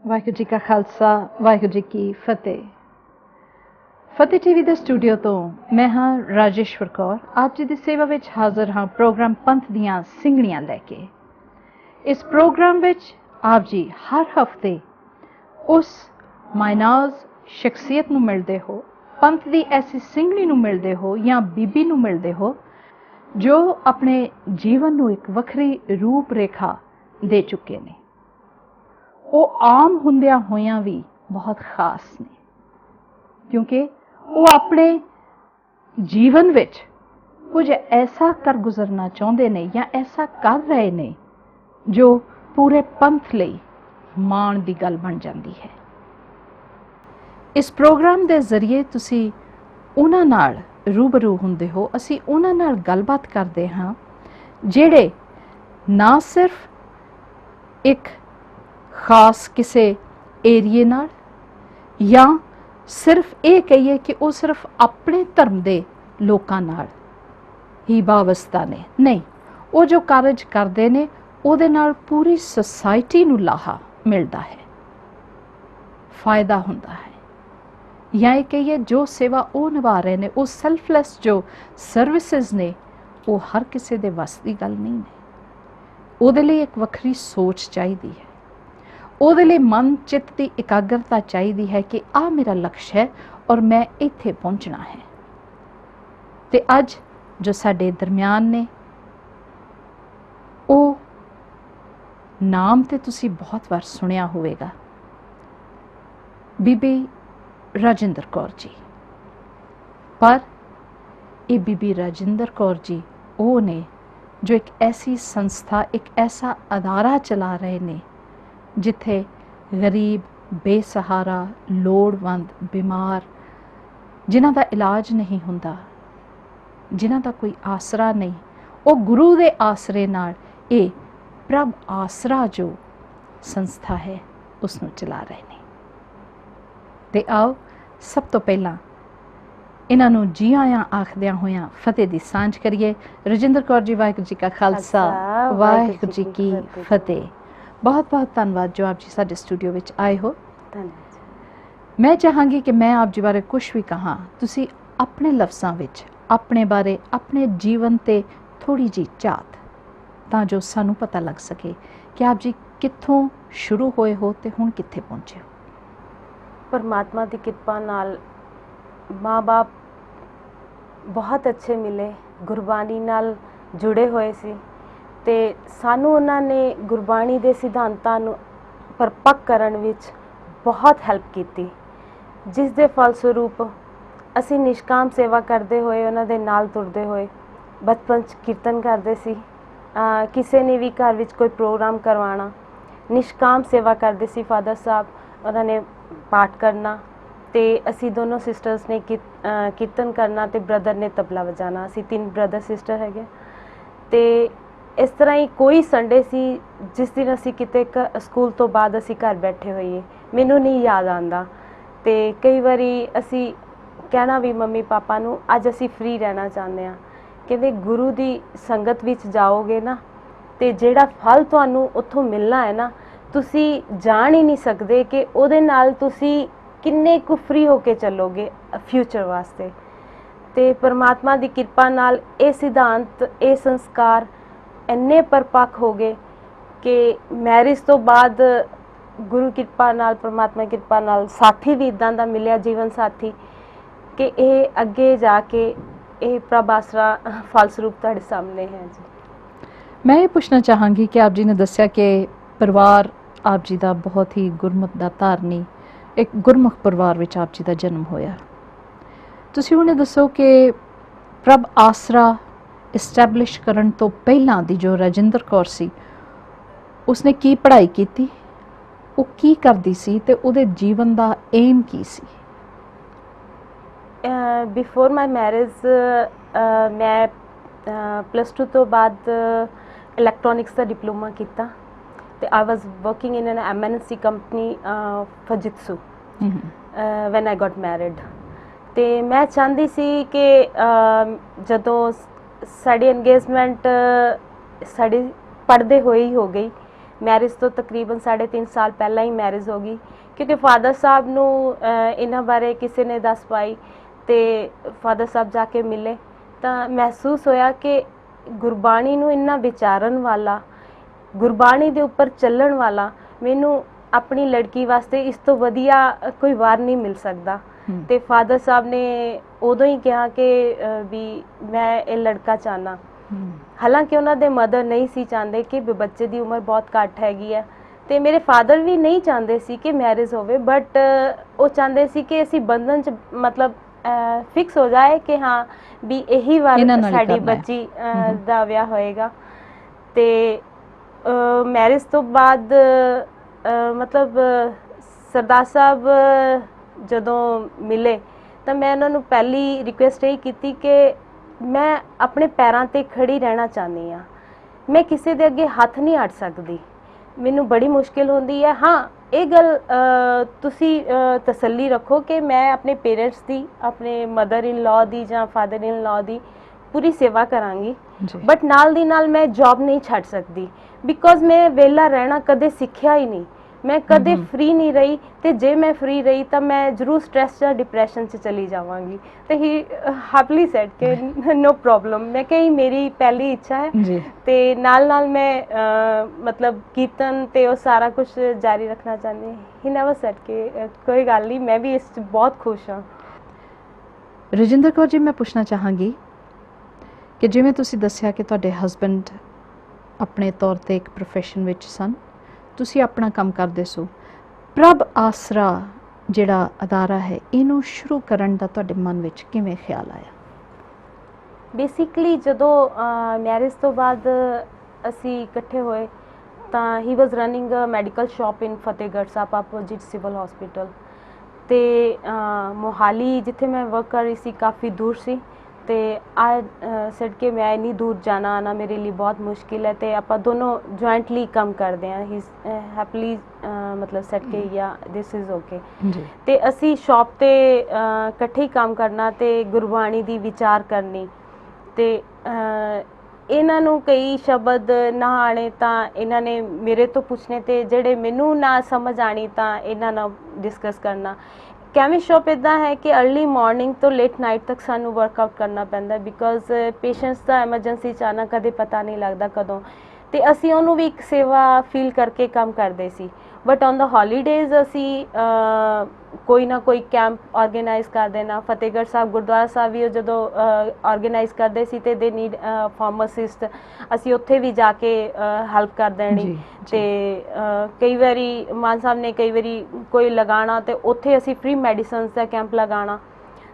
ਵਾਹਿਗੁਰੂ ਜੀ ਕਾ ਖਾਲਸਾ ਵਾਹਿਗੁਰੂ ਜੀ ਕੀ ਫਤਿਹ। ਫਤਿਹ ਟੀਵੀ ਦੇ ਸਟੂਡੀਓ ਤੋਂ ਮੈਂ ਹਾਂ ਰਾਜੇਸ਼ਵਰ ਕੌਰ, ਆਪ ਜੀ ਦੀ ਸੇਵਾ ਵਿੱਚ ਹਾਜ਼ਰ ਹਾਂ ਪ੍ਰੋਗਰਾਮ ਪੰਥ ਦੀਆਂ ਸਿੰਘਣੀਆਂ ਲੈ ਕੇ। ਇਸ ਪ੍ਰੋਗਰਾਮ ਵਿੱਚ ਆਪ ਜੀ ਹਰ ਹਫ਼ਤੇ ਉਸ ਮਾਇਨਾਜ਼ ਸ਼ਖਸੀਅਤ ਨੂੰ ਮਿਲਦੇ ਹੋ, ਪੰਥ ਦੀ ਐਸੀ ਸਿੰਘਣੀ ਨੂੰ ਮਿਲਦੇ ਹੋ ਜਾਂ ਬੀਬੀ ਨੂੰ ਮਿਲਦੇ ਹੋ ਜੋ ਆਪਣੇ ਜੀਵਨ ਨੂੰ ਇੱਕ ਵੱਖਰੀ ਰੂਪ ਰੇਖਾ ਦੇ ਚੁੱਕੇ ਨੇ। ਉਹ ਆਮ ਹੁੰਦਿਆਂ ਹੋਇਆਂ ਵੀ ਬਹੁਤ ਖਾਸ ਨੇ, ਕਿਉਂਕਿ ਉਹ ਆਪਣੇ ਜੀਵਨ ਵਿੱਚ ਕੁਝ ਐਸਾ ਕਰ ਗੁਜ਼ਰਨਾ ਚਾਹੁੰਦੇ ਨੇ ਜਾਂ ਐਸਾ ਕਰ ਰਹੇ ਨੇ ਜੋ ਪੂਰੇ ਪੰਥ ਲਈ ਮਾਣ ਦੀ ਗੱਲ ਬਣ ਜਾਂਦੀ ਹੈ। ਇਸ ਪ੍ਰੋਗਰਾਮ ਦੇ ਜ਼ਰੀਏ ਤੁਸੀਂ ਉਹਨਾਂ ਨਾਲ ਰੂਬਰੂ ਹੁੰਦੇ ਹੋ। ਅਸੀਂ ਉਹਨਾਂ ਨਾਲ ਗੱਲਬਾਤ ਕਰਦੇ ਹਾਂ ਜਿਹੜੇ ਨਾ ਸਿਰਫ ਇੱਕ ਖਾਸ ਕਿਸੇ ਏਰੀਏ ਨਾਲ ਜਾਂ ਸਿਰਫ ਇਹ ਕਹੀਏ ਕਿ ਉਹ ਸਿਰਫ ਆਪਣੇ ਧਰਮ ਦੇ ਲੋਕਾਂ ਨਾਲ ਹੀ ਵਾਬਸਤਾ ਨੇ, ਨਹੀਂ, ਉਹ ਜੋ ਕਾਰਜ ਕਰਦੇ ਨੇ ਉਹਦੇ ਨਾਲ ਪੂਰੀ ਸੁਸਾਇਟੀ ਨੂੰ ਲਾਹਾ ਮਿਲਦਾ ਹੈ, ਫਾਇਦਾ ਹੁੰਦਾ ਹੈ। ਜਾਂ ਇਹ ਕਹੀਏ ਜੋ ਸੇਵਾ ਉਹ ਨਿਭਾ ਰਹੇ ਨੇ, ਉਹ ਸੈਲਫਲੈਸ ਜੋ ਸਰਵਿਸਿਜ਼ ਨੇ, ਉਹ ਹਰ ਕਿਸੇ ਦੇ ਵੱਸ ਦੀ ਗੱਲ ਨਹੀਂ ਨੇ। ਉਹਦੇ ਲਈ ਇੱਕ ਵੱਖਰੀ ਸੋਚ ਚਾਹੀਦੀ ਹੈ, ਉਹਦੇ ਲਈ ਮਨ ਚਿੱਤ ਦੀ ਇਕਾਗਰਤਾ ਚਾਹੀਦੀ ਹੈ ਕਿ ਆਹ ਮੇਰਾ ਲਕਸ਼ ਹੈ ਔਰ ਮੈਂ ਇੱਥੇ ਪਹੁੰਚਣਾ ਹੈ। ਤੇ ਅੱਜ ਜੋ ਸਾਡੇ ਦਰਮਿਆਨ ਨੇ, ਉਹ ਨਾਮ ਤੇ ਤੁਸੀਂ ਬਹੁਤ ਵਾਰ ਸੁਣਿਆ ਹੋਵੇਗਾ, ਬੀਬੀ ਰਾਜਿੰਦਰ ਕੌਰ ਜੀ। ਪਰ ਇਹ ਬੀਬੀ ਰਾਜਿੰਦਰ ਕੌਰ ਜੀ ਉਹ ਨੇ ਜੋ ਇੱਕ ਐਸੀ ਸੰਸਥਾ, ਇੱਕ ਐਸਾ ਅਦਾਰਾ ਚਲਾ ਰਹੇ ਨੇ ਜਿੱਥੇ ਗਰੀਬ, ਬੇਸਹਾਰਾ, ਲੋੜਵੰਦ, ਬਿਮਾਰ, ਜਿਨ੍ਹਾਂ ਦਾ ਇਲਾਜ ਨਹੀਂ ਹੁੰਦਾ, ਜਿਨ੍ਹਾਂ ਦਾ ਕੋਈ ਆਸਰਾ ਨਹੀਂ, ਉਹ ਗੁਰੂ ਦੇ ਆਸਰੇ ਨਾਲ ਇਹ ਪ੍ਰਭ ਆਸਰਾ ਜੋ ਸੰਸਥਾ ਹੈ ਉਸ ਨੂੰ ਚਲਾ ਰਹੇ ਨੇ। ਤੇ ਆਓ ਸਭ ਤੋਂ ਪਹਿਲਾਂ ਇਹਨਾਂ ਨੂੰ ਜੀ ਆਇਆਂ ਆਖਦਿਆਂ ਹੋਇਆਂ ਫਤਿਹ ਦੀ ਸਾਂਝ ਕਰੀਏ। ਰਜਿੰਦਰ ਕੌਰ ਜੀ, ਵਾਹਿਗੁਰੂ ਜੀ ਕਾ ਖਾਲਸਾ, ਵਾਹਿਗੁਰੂ ਜੀ ਕੀ ਫਤਿਹ। ਬਹੁਤ ਬਹੁਤ ਧੰਨਵਾਦ ਜੋ ਆਪ ਜੀ ਸਾਡੇ ਸਟੂਡੀਓ ਵਿੱਚ ਆਏ ਹੋ। ਧੰਨਵਾਦ। ਮੈਂ ਚਾਹਾਂਗੀ ਕਿ ਮੈਂ ਆਪ ਜੀ ਬਾਰੇ ਕੁਛ ਵੀ ਕਹਾਂ, ਤੁਸੀਂ ਆਪਣੇ ਲਫ਼ਜ਼ਾਂ ਵਿੱਚ ਆਪਣੇ ਬਾਰੇ, ਆਪਣੇ ਜੀਵਨ ਤੇ ਥੋੜ੍ਹੀ ਜਿਹੀ ਝਾਤ, ਤਾਂ ਜੋ ਸਾਨੂੰ ਪਤਾ ਲੱਗ ਸਕੇ ਕਿ ਆਪ ਜੀ ਕਿੱਥੋਂ ਸ਼ੁਰੂ ਹੋਏ ਹੋ ਤੇ ਹੁਣ ਕਿੱਥੇ ਪਹੁੰਚੇ ਹੋ। ਪਰਮਾਤਮਾ ਦੀ ਕਿਰਪਾ ਨਾਲ ਮਾਂ-ਬਾਪ ਬਹੁਤ ਅੱਛੇ ਮਿਲੇ, ਗੁਰਬਾਣੀ ਨਾਲ ਜੁੜੇ ਹੋਏ ਸੀ ਤੇ ਸਾਨੂੰ ਉਹਨਾਂ ਨੇ ਗੁਰਬਾਣੀ ਦੇ ਸਿਧਾਂਤਾਂ ਨੂੰ ਪਰਪੱਕ ਕਰਨ ਵਿੱਚ ਬਹੁਤ ਹੈਲਪ ਕੀਤੀ, ਜਿਸ ਦੇ ਫਲਸਰੂਪ ਅਸੀਂ ਨਿਸ਼ਕਾਮ ਸੇਵਾ ਕਰਦੇ ਹੋਏ, ਉਹਨਾਂ ਦੇ ਨਾਲ ਤੁਰਦੇ ਹੋਏ ਬਚਪਨ 'ਚ ਕੀਰਤਨ ਕਰਦੇ ਸੀ। ਕਿਸੇ ਨੇ ਵੀ ਘਰ ਵਿੱਚ ਕੋਈ ਪ੍ਰੋਗਰਾਮ ਕਰਵਾਉਣਾ, ਨਿਸ਼ਕਾਮ ਸੇਵਾ ਕਰਦੇ ਸੀ। ਫਾਦਰ ਸਾਹਿਬ ਉਹਨਾਂ ਨੇ ਪਾਠ ਕਰਨਾ ਤੇ ਅਸੀਂ ਦੋਨੋਂ ਸਿਸਟਰਸ ਨੇ ਕੀਰਤਨ ਕਰਨਾ ਤੇ ਬ੍ਰਦਰ ਨੇ ਤਬਲਾ ਵਜਾਣਾ। ਅਸੀਂ 3 ਬ੍ਰਦਰ ਸਿਸਟਰ ਹੈਗੇ ਤੇ ਇਸ ਤਰ੍ਹਾਂ ਹੀ ਕੋਈ ਸੰਡੇ ਸੀ ਜਿਸ ਦਿਨ ਅਸੀਂ ਕਿਤੇ ਸਕੂਲ ਤੋਂ ਬਾਅਦ ਅਸੀਂ ਘਰ ਬੈਠੇ ਹੋਈਏ, ਮੈਨੂੰ ਨਹੀਂ ਯਾਦ ਆਉਂਦਾ। ਤੇ ਕਈ ਵਾਰੀ ਅਸੀਂ ਕਹਿਣਾ ਵੀ ਮੰਮੀ ਪਾਪਾ ਨੂੰ, ਅੱਜ ਅਸੀਂ ਫ੍ਰੀ ਰਹਿਣਾ ਚਾਹੁੰਦੇ ਹਾਂ। ਕਹਿੰਦੇ ਗੁਰੂ ਦੀ ਸੰਗਤ ਵਿੱਚ ਜਾਓਗੇ ਨਾ ਤੇ ਜਿਹੜਾ ਫਲ ਤੁਹਾਨੂੰ ਉੱਥੋਂ ਮਿਲਣਾ ਹੈ ਨਾ, ਤੁਸੀਂ ਜਾਣ ਹੀ ਨਹੀਂ ਸਕਦੇ ਕਿ ਉਹਦੇ ਨਾਲ ਤੁਸੀਂ ਕਿੰਨੇ ਕੁ ਫ੍ਰੀ ਹੋ ਕੇ ਚੱਲੋਗੇ ਫਿਊਚਰ ਵਾਸਤੇ। ਤੇ ਪਰਮਾਤਮਾ ਦੀ ਕਿਰਪਾ ਨਾਲ ਇਹ ਸਿਧਾਂਤ, ਇਹ ਸੰਸਕਾਰ ਇੰਨੇ ਪਰਪੱਕ ਹੋ ਗਏ ਕਿ ਮੈਰਿਜ ਤੋਂ ਬਾਅਦ ਗੁਰੂ ਕਿਰਪਾ ਨਾਲ, ਪਰਮਾਤਮਾ ਕਿਰਪਾ ਨਾਲ ਸਾਥੀ ਵੀ ਇੱਦਾਂ ਦਾ ਮਿਲਿਆ, ਜੀਵਨ ਸਾਥੀ, ਕਿ ਇਹ ਅੱਗੇ ਜਾ ਕੇ ਇਹ ਪ੍ਰਭ ਆਸਰਾ ਫਲਸਰੂਪ ਤੁਹਾਡੇ ਸਾਹਮਣੇ ਹੈ ਜੀ। ਮੈਂ ਇਹ ਪੁੱਛਣਾ ਚਾਹਾਂਗੀ ਕਿ ਆਪ ਜੀ ਨੇ ਦੱਸਿਆ ਕਿ ਪਰਿਵਾਰ ਆਪ ਜੀ ਦਾ ਬਹੁਤ ਹੀ ਗੁਰਮੁਖ ਦਾ ਧਾਰਨੀ, ਇੱਕ ਗੁਰਮੁਖ ਪਰਿਵਾਰ ਵਿੱਚ ਆਪ ਜੀ ਦਾ ਜਨਮ ਹੋਇਆ। ਤੁਸੀਂ ਹੁਣ ਦੱਸੋ ਕਿ ਪ੍ਰਭ ਆਸਰਾ ਇਸਟੈਬਲਿਸ਼ ਕਰਨ ਤੋਂ ਪਹਿਲਾਂ ਦੀ ਜੋ ਰਾਜਿੰਦਰ ਕੌਰ ਸੀ, ਉਸਨੇ ਕੀ ਪੜ੍ਹਾਈ ਕੀਤੀ, ਉਹ ਕੀ ਕਰਦੀ ਸੀ ਤੇ ਉਹਦੇ ਜੀਵਨ ਦਾ ਏਮ ਕੀ ਸੀ? ਬਿਫੋਰ ਮਾਈ ਮੈਰਿਜ ਮੈਂ +2 ਤੋਂ ਬਾਅਦ ਇਲੈਕਟ੍ਰੋਨਿਕਸ ਦਾ ਡਿਪਲੋਮਾ ਕੀਤਾ ਤੇ I was working in an MNC company Fujitsu when I got married. ਤੇ ਮੈਂ ਚਾਹੁੰਦੀ ਸੀ ਕਿ ਜਦੋਂ ਸਾਡੀ ਇੰਗੇਜਮੈਂਟ ਸਾਡੀ ਪੜ੍ਹਦੇ ਹੋਏ ਹੀ ਹੋ ਗਈ ਮੈਰਿਜ ਤੋਂ ਤਕਰੀਬਨ 3.5 ਸਾਲ ਪਹਿਲਾਂ ਹੀ ਮੈਰਿਜ ਹੋ ਗਈ, ਕਿਉਂਕਿ ਫਾਦਰ ਸਾਹਿਬ ਨੂੰ ਇਹਨਾਂ ਬਾਰੇ ਕਿਸੇ ਨੇ ਦੱਸ ਪਾਈ ਤੇ ਫਾਦਰ ਸਾਹਿਬ ਜਾ ਕੇ ਮਿਲੇ ਤਾਂ ਮਹਿਸੂਸ ਹੋਇਆ ਕਿ ਗੁਰਬਾਣੀ ਨੂੰ ਇੰਨਾ ਵਿਚਾਰਨ ਵਾਲਾ, ਗੁਰਬਾਣੀ ਦੇ ਉੱਪਰ ਚੱਲਣ ਵਾਲਾ ਮੈਨੂੰ ਆਪਣੀ ਲੜਕੀ ਵਾਸਤੇ ਇਸ ਤੋਂ ਵਧੀਆ ਕੋਈ ਵਾਰ ਨਹੀਂ ਮਿਲ ਸਕਦਾ। ਤੇ ਫਾਦਰ ਸਾਹਿਬ ਨੇ ਉਦੋਂ ਹੀ ਕਿਹਾ ਕਿ ਵੀ ਮੈਂ ਇਹ ਲੜਕਾ ਚਾਹਨਾ। ਹਾਲਾਂਕਿ ਉਹਨਾਂ ਦੇ ਮਦਰ ਨਹੀਂ ਸੀ ਚਾਹੁੰਦੇ ਕਿ ਬੱਚੇ ਦੀ ਉਮਰ ਬਹੁਤ ਘੱਟ ਹੈਗੀ ਹੈ ਤੇ ਮੇਰੇ ਫਾਦਰ ਵੀ ਨਹੀਂ ਚਾਹੁੰਦੇ ਸੀ ਕਿ ਮੈਰਿਜ ਹੋਵੇ, ਬਟ ਉਹ ਚਾਹੁੰਦੇ ਸੀ ਕਿ ਅਸੀਂ ਬੰਧਨ 'ਚ ਮਤਲਬ ਫਿਕਸ ਹੋ ਜਾਏ ਕਿ ਹਾਂ ਵੀ ਇਹੀ ਵਾਰ ਸਾਡੀ ਬੱਚੀ ਦਾ ਵਿਆਹ ਹੋਏਗਾ। ਤੇ ਮੈਰਿਜ ਤੋਂ ਬਾਅਦ ਮਤਲਬ ਸਰਦਾਰ ਸਾਹਿਬ ਜਦੋਂ ਮਿਲੇ ਤਾਂ ਮੈਂ ਉਹਨਾਂ ਨੂੰ ਪਹਿਲੀ ਰਿਕੁਐਸਟ ਇਹ ਕੀਤੀ ਕਿ ਮੈਂ ਆਪਣੇ ਪੈਰਾਂ 'ਤੇ ਖੜੀ ਰਹਿਣਾ ਚਾਹੁੰਦੀ ਹਾਂ, ਮੈਂ ਕਿਸੇ ਦੇ ਅੱਗੇ ਹੱਥ ਨਹੀਂ ਅੜ ਸਕਦੀ, ਮੈਨੂੰ ਬੜੀ ਮੁਸ਼ਕਿਲ ਹੁੰਦੀ ਹੈ। ਹਾਂ ਇਹ ਗੱਲ ਤੁਸੀਂ ਤਸੱਲੀ ਰੱਖੋ ਕਿ ਮੈਂ ਆਪਣੇ ਪੇਰੈਂਟਸ ਦੀ, ਆਪਣੇ ਮਦਰ ਇਨ ਲਾਅ ਦੀ ਜਾਂ ਫਾਦਰ ਇਨ ਲਾਅ ਦੀ ਪੂਰੀ ਸੇਵਾ ਕਰਾਂਗੀ, ਬਟ ਨਾਲ ਦੀ ਨਾਲ ਮੈਂ ਜੌਬ ਨਹੀਂ ਛੱਡ ਸਕਦੀ, ਬਿਕੋਜ਼ ਮੈਂ ਵਿਹਲਾ ਰਹਿਣਾ ਕਦੇ ਸਿੱਖਿਆ ਹੀ ਨਹੀਂ, ਮੈਂ ਕਦੇ ਫ੍ਰੀ ਨਹੀਂ ਰਹੀ ਤੇ ਜੇ ਮੈਂ ਫ੍ਰੀ ਰਹੀ ਤਾਂ ਮੈਂ ਜ਼ਰੂਰ ਸਟ੍ਰੈਸ ਜਾਂ ਡਿਪਰੈਸ਼ਨ 'ਚ ਚਲੀ ਜਾਵਾਂਗੀ। ਤੇ ਹੀ ਹੈਪੀਲੀ ਸੈਡ ਕਿ ਨੋ ਪ੍ਰੋਬਲਮ, ਮੈਂ ਕਹੀ ਮੇਰੀ ਪਹਿਲੀ ਇੱਛਾ ਹੈ ਤੇ ਨਾਲ ਨਾਲ ਮੈਂ ਮਤਲਬ ਕੀਰਤਨ ਤੇ ਉਹ ਸਾਰਾ ਕੁਝ ਜਾਰੀ ਰੱਖਣਾ ਚਾਹੁੰਦੀ। ਹੀ ਨੈਵਰ ਸੈਡ ਕਿ ਕੋਈ ਗੱਲ ਨਹੀਂ, ਮੈਂ ਵੀ ਇਸ 'ਚ ਬਹੁਤ ਖੁਸ਼ ਹਾਂ। ਰਜਿੰਦਰ ਕੌਰ ਜੀ, ਮੈਂ ਪੁੱਛਣਾ ਚਾਹਾਂਗੀ ਕਿ ਜਿਵੇਂ ਤੁਸੀਂ ਦੱਸਿਆ ਕਿ ਤੁਹਾਡੇ ਹਸਬੈਂਡ ਆਪਣੇ ਤੌਰ ਤੇ ਇੱਕ ਪ੍ਰੋਫੈਸ਼ਨ ਵਿੱਚ ਸਨ, ਤੁਸੀਂ ਆਪਣਾ ਕੰਮ ਕਰਦੇ ਸੋ, ਪ੍ਰਭ ਆਸਰਾ ਜਿਹੜਾ ਅਦਾਰਾ ਹੈ ਇਹਨੂੰ ਸ਼ੁਰੂ ਕਰਨ ਦਾ ਤੁਹਾਡੇ ਮਨ ਵਿੱਚ ਕਿਵੇਂ ਖਿਆਲ ਆਇਆ? ਬੇਸਿਕਲੀ ਜਦੋਂ ਮੈਰਿਜ ਤੋਂ ਬਾਅਦ ਅਸੀਂ ਇਕੱਠੇ ਹੋਏ ਤਾਂ ਹੀ ਵਾਜ਼ ਰਨਿੰਗ ਅ ਮੈਡੀਕਲ ਸ਼ਾਪ ਇਨ Fatehgarh Sahib opposite civil hospital ਤੇ ਮੋਹਾਲੀ ਜਿੱਥੇ ਮੈਂ ਵਰਕ ਕਰ ਰਹੀ ਸੀ ਕਾਫੀ ਦੂਰ ਸੀ ਤੇ ਆ ਸੈਡ ਕਿ ਮੈਂ ਇੰਨੀ ਦੂਰ ਜਾਣਾ ਆਉਣਾ ਮੇਰੇ ਲਈ ਬਹੁਤ ਮੁਸ਼ਕਿਲ ਹੈ ਤੇ ਆਪਾਂ ਦੋਨੋਂ ਜੁਆਇੰਟਲੀ ਕੰਮ ਕਰਦੇ ਹਾਂ। ਹੀ ਹੈਪੀਲੀ ਮਤਲਬ ਸੈਡ ਕਿ ਜਾਂ ਦਿਸ ਇਜ਼ ਓਕੇ। ਤੇ ਅਸੀਂ ਸ਼ਾਪ ਤੇ ਇਕੱਠੇ ਹੀ ਕੰਮ ਕਰਨਾ ਤੇ ਗੁਰਬਾਣੀ ਦੀ ਵਿਚਾਰ ਕਰਨੀ ਤੇ ਇਹਨਾਂ ਨੂੰ ਕਈ ਸ਼ਬਦ ਨਾ ਆਣੇ ਤਾਂ ਇਹਨਾਂ ਨੇ ਮੇਰੇ ਤੋਂ ਪੁੱਛਣੇ ਤੇ ਜਿਹੜੇ ਮੈਨੂੰ ਨਾ ਸਮਝ ਆਣੀ ਤਾਂ ਇਹਨਾਂ ਨਾਲ ਡਿਸਕਸ ਕਰਨਾ। ਕੈਮਿਸਟ ਸ਼ਾਪ ਇੱਦਾਂ ਹੈ ਕਿ अर्ਲੀ ਮਾਰਨਿੰਗ ਤੋਂ ਲੇਟ ਨਾਈਟ ਤੱਕ ਸਾਨੂੰ ਵਰਕਆਊਟ ਕਰਨਾ ਪੈਂਦਾ ਬਿਕੋਜ਼ ਪੇਸ਼ੈਂਟਸ ਦਾ ਐਮਰਜੈਂਸੀ 'ਚ ਆਉਣਾ ਕਦੇ ਪਤਾ ਨਹੀਂ ਲੱਗਦਾ ਕਦੋਂ, ਤੇ ਅਸੀਂ ਉਹਨੂੰ ਵੀ ਇੱਕ ਸੇਵਾ ਫੀਲ ਕਰਕੇ ਕੰਮ ਕਰਦੇ ਸੀ। ਬਟ ਔਨ ਦਾ ਹੌਲੀਡੇਜ਼ ਅਸੀਂ ਕੋਈ ਨਾ ਕੋਈ ਕੈਂਪ ਆਰਗੇਨਾਈਜ਼ ਕਰ ਦੇਣਾ। ਫਤਿਹਗੜ੍ਹ ਸਾਹਿਬ ਗੁਰਦੁਆਰਾ ਸਾਹਿਬ ਵੀ ਉਹ ਜਦੋਂ ਆਰਗੇਨਾਈਜ਼ ਕਰਦੇ ਸੀ ਤੇ ਦੇ ਨੀਡ ਫਾਰਮਾਸਿਸਟ, ਅਸੀਂ ਉੱਥੇ ਵੀ ਜਾ ਕੇ ਹੈਲਪ ਕਰ ਦੇਣੀ। ਤੇ ਕਈ ਵਾਰੀ ਮਾਨ ਸਾਹਿਬ ਨੇ ਕਈ ਵਾਰੀ ਕੋਈ ਲਗਾਉਣਾ ਤੇ ਉੱਥੇ ਅਸੀਂ ਫ੍ਰੀ ਮੈਡੀਸਨਸ ਦਾ ਕੈਂਪ ਲਗਾਉਣਾ।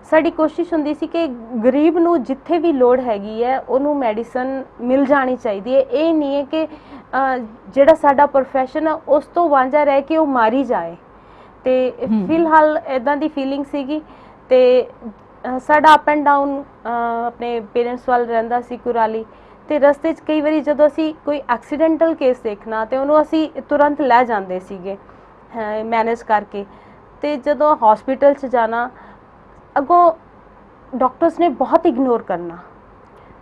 ਸਾਡੀ ਕੋਸ਼ਿਸ਼ ਹੁੰਦੀ ਸੀ ਕਿ ਗਰੀਬ ਨੂੰ ਜਿੱਥੇ ਵੀ ਲੋੜ ਹੈਗੀ ਹੈ ਉਹਨੂੰ ਮੈਡੀਸਨ ਮਿਲ ਜਾਣੀ ਚਾਹੀਦੀ ਹੈ। ਇਹ ਨਹੀਂ ਹੈ ਕਿ ਜਿਹੜਾ ਸਾਡਾ ਪ੍ਰੋਫੈਸ਼ਨ ਆ ਉਸ ਤੋਂ ਵਾਂਝਾ ਰਹਿ ਕੇ ਉਹ ਮਾਰੀ ਜਾਏ। ਤੇ ਫਿਲਹਾਲ ਇੱਦਾਂ ਦੀ ਫੀਲਿੰਗ ਸੀਗੀ ਤੇ ਸਾਡਾ ਅਪ ਐਂਡ ਡਾਊਨ ਆਪਣੇ ਪੇਰੈਂਟਸ ਵੱਲ ਰਹਿੰਦਾ ਸੀ ਕੁਰਾਲੀ, ਤੇ ਰਸਤੇ 'ਚ ਕਈ ਵਾਰੀ ਜਦੋਂ ਅਸੀਂ ਕੋਈ ਐਕਸੀਡੈਂਟਲ ਕੇਸ ਦੇਖਣਾ ਤੇ ਉਹਨੂੰ ਅਸੀਂ ਤੁਰੰਤ ਲੈ ਜਾਂਦੇ ਸੀਗੇ ਮੈਨੇਜ ਕਰਕੇ। ਤੇ ਜਦੋਂ ਹਸਪੀਟਲ 'ਚ ਜਾਣਾ ਅੱਗੋਂ ਡਾਕਟਰਸ ਨੇ ਬਹੁਤ ਇਗਨੋਰ ਕਰਨਾ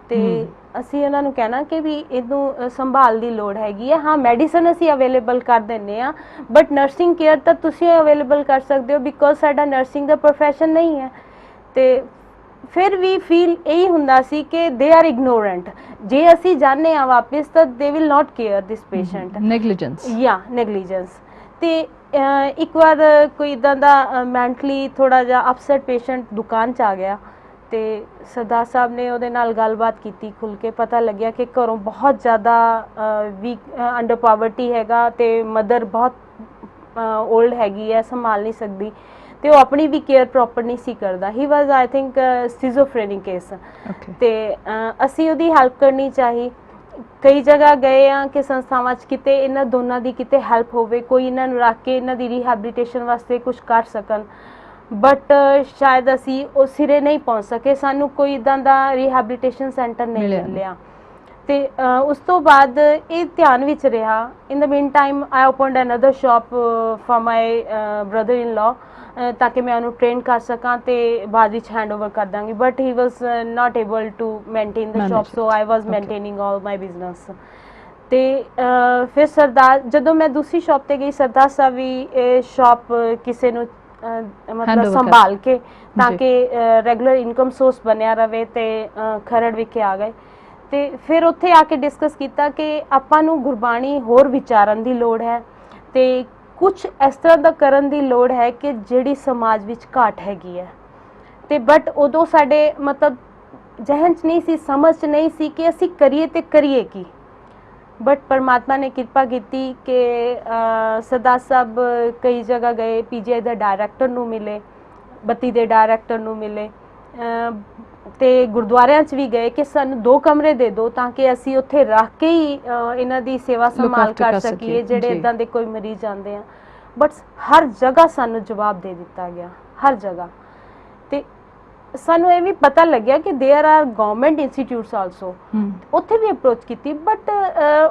ਤੇ ਅਸੀਂ ਉਹਨਾਂ ਨੂੰ ਕਹਿਣਾ ਕਿ ਵੀ ਇਹਨੂੰ ਸੰਭਾਲ ਦੀ ਲੋੜ ਹੈਗੀ ਹੈ। ਹਾਂ ਮੈਡੀਸਨ ਅਸੀਂ ਅਵੇਲੇਬਲ ਕਰ ਦਿੰਦੇ ਹਾਂ ਬਟ ਨਰਸਿੰਗ ਕੇਅਰ ਤਾਂ ਤੁਸੀਂ ਅਵੇਲੇਬਲ ਕਰ ਸਕਦੇ ਹੋ ਬਿਕੋਜ਼ ਸਾਡਾ ਨਰਸਿੰਗ ਦਾ ਪ੍ਰੋਫੈਸ਼ਨ ਨਹੀਂ ਹੈ। ਤੇ ਫਿਰ ਵੀ ਫੀਲ ਇਹੀ ਹੁੰਦਾ ਸੀ ਕਿ ਦੇ ਆਰ ਇਗਨੋਰੈਂਟ, ਜੇ ਅਸੀਂ ਜਾਂਦੇ ਹਾਂ ਵਾਪਿਸ ਤਾਂ they will not care this patient. Negligence ਜਾਂ ਨੈਗਲੀਜੈਂਸ। ਤੇ ਇੱਕ ਵਾਰ ਕੋਈ ਇੱਦਾਂ ਦਾ ਮੈਂਟਲੀ ਥੋੜ੍ਹਾ ਜਿਹਾ ਅਪਸੈਟ ਪੇਸ਼ੈਂਟ ਦੁਕਾਨ 'ਚ ਆ ਗਿਆ ਤੇ ਸਰਦਾਰ ਸਾਹਿਬ ਨੇ ਉਹਦੇ ਨਾਲ ਗੱਲਬਾਤ ਕੀਤੀ ਖੁੱਲ੍ਹ ਕੇ। ਪਤਾ ਲੱਗਿਆ ਕਿ ਘਰੋਂ ਬਹੁਤ ਜ਼ਿਆਦਾ ਵੀਕ ਅੰਡਰ ਪਾਵਰਟੀ ਹੈਗਾ ਤੇ ਮਦਰ ਬਹੁਤ ਓਲਡ ਹੈਗੀ ਹੈ, ਸੰਭਾਲ ਨਹੀਂ ਸਕਦੀ ਤੇ ਉਹ ਆਪਣੀ ਵੀ ਕੇਅਰ ਪ੍ਰੋਪਰ ਨਹੀਂ ਸੀ ਕਰਦਾ। ਹੀ ਵਾਜ਼ ਆਈ ਥਿੰਕ ਸਕਿਜ਼ੋਫਰੇਨਿਕ ਕੇਸ। ਤੇ ਅਸੀਂ ਉਹਦੀ ਹੈਲਪ ਕਰਨੀ ਚਾਹੀ। ਕਈ ਜਗ੍ਹਾ ਗਏ ਆ ਕਿ ਸੰਸਥਾਵਾਂ 'ਚ ਕਿਤੇ ਇਹਨਾਂ ਦੋਨਾਂ ਦੀ ਕਿਤੇ ਹੈਲਪ ਹੋਵੇ, ਕੋਈ ਇਹਨਾਂ ਨੂੰ ਰੱਖ ਕੇ ਇਹਨਾਂ ਦੀ ਰੀਹੈਬਿਲਿਟੇਸ਼ਨ ਵਾਸਤੇ ਕੁਝ ਕਰ ਸਕਣ, ਬਟ ਸ਼ਾਇਦ ਅਸੀਂ ਉਹ ਸਿਰੇ ਨਹੀਂ ਪਹੁੰਚ ਸਕੇ। ਸਾਨੂੰ ਕੋਈ ਇੱਦਾਂ ਦਾ ਰੀਹੈਬਿਲਿਟੇਸ਼ਨ ਸੈਂਟਰ ਨਹੀਂ ਮਿਲਿਆ। ਤੇ ਉਸ ਤੋਂ ਬਾਅਦ ਇਹ ਧਿਆਨ ਵਿੱਚ ਰਿਹਾ। In the meantime I opened another shop for my brother in law ਤਾਂ ਕਿ ਮੈਂ ਉਹਨੂੰ ਟ੍ਰੇਨ ਕਰ ਸਕਾਂ ਤੇ ਬਾਅਦ ਵਿੱਚ ਹੈਂਡਓਵਰ ਕਰ ਦਾਂਗੀ। But he was not able to maintain the shop, so I was maintaining all my business. ਤੇ ਫਿਰ ਸਰਦਾਰ, ਜਦੋਂ ਮੈਂ ਦੂਸਰੀ ਸ਼ਾਪ ਤੇ ਗਈ, ਸਰਦਾਰ ਸਾਹਿਬ ਵੀ ਇਹ ਸ਼ਾਪ ਕਿਸੇ ਨੂੰ ਮਤਲਬ Handover ਸੰਭਾਲ ਕੇ ਤਾਂ ਜੀ। ਕਿ ਰੈਗੂਲਰ ਇਨਕਮ ਸੋਰਸ ਬਣਿਆ ਰਵੇ, ਤੇ ਖਰੜ ਵਿਖੇ ਆ ਗਏ। ਤੇ ਫਿਰ ਉੱਥੇ ਆ ਕੇ ਡਿਸਕਸ ਕੀਤਾ ਕਿ ਆਪਾਂ ਨੂੰ ਗੁਰਬਾਣੀ ਹੋਰ ਵਿਚਾਰਨ ਦੀ ਲੋੜ ਹੈ, ਤੇ ਕੁਝ ਇਸ ਤਰ੍ਹਾਂ ਦਾ ਕਰਨ ਦੀ ਲੋੜ ਹੈ ਕਿ ਜਿਹੜੀ ਸਮਾਜ ਵਿੱਚ ਘਾਟ ਹੈਗੀ ਹੈ। ਤੇ ਬਟ ਉਦੋਂ ਸਾਡੇ ਮਤਲਬ ਜਹਨ 'ਚ ਨਹੀਂ ਸੀ, ਸਮਝ 'ਚ ਨਹੀਂ ਸੀ ਕਿ ਅਸੀਂ ਕਰੀਏ ਤੇ ਕਰੀਏ ਕੀ। ਬਟ ਪਰਮਾਤਮਾ ਨੇ ਕਿਰਪਾ ਕੀਤੀ ਕਿ ਸਰਦਾਰ ਸਾਹਿਬ ਕਈ ਜਗ੍ਹਾ ਗਏ, ਪੀਜੀਆਈ ਦਾ ਡਾਇਰੈਕਟਰ ਨੂੰ ਮਿਲੇ, ਬੱਤੀ ਦੇ ਡਾਇਰੈਕਟਰ ਨੂੰ ਮਿਲੇ, ਤੇ ਗੁਰਦੁਆਰਿਆਂ 'ਚ ਵੀ ਗਏ ਕਿ ਸਾਨੂੰ 2 ਕਮਰੇ ਦੇ ਦਿਓ ਤਾਂ ਕਿ ਅਸੀਂ ਉੱਥੇ ਰੱਖ ਕੇ ਹੀ ਇਹਨਾਂ ਦੀ ਸੇਵਾ ਸੰਭਾਲ after ਕਰ ਕਰ ਸਕੀਏ ਸਕੀਏ, ਜਿਹੜੇ ਜੀ। ਇਦਾਂ ਦੇ ਕੋਈ ਮਰੀਜ਼ ਆਉਂਦੇ ਆ। ਬਟ ਹਰ ਜਗ੍ਹਾ ਸਾਨੂੰ ਜਵਾਬ ਦੇ ਦਿੱਤਾ ਗਿਆ, ਹਰ ਜਗ੍ਹਾ। ਤੇ ਸਾਨੂੰ ਇਹ ਵੀ ਪਤਾ ਲੱਗਿਆ ਕਿ there are government institutes also, ਉੱਥੇ ਵੀ ਅਪਰੋਚ ਕੀਤੀ, ਬਟ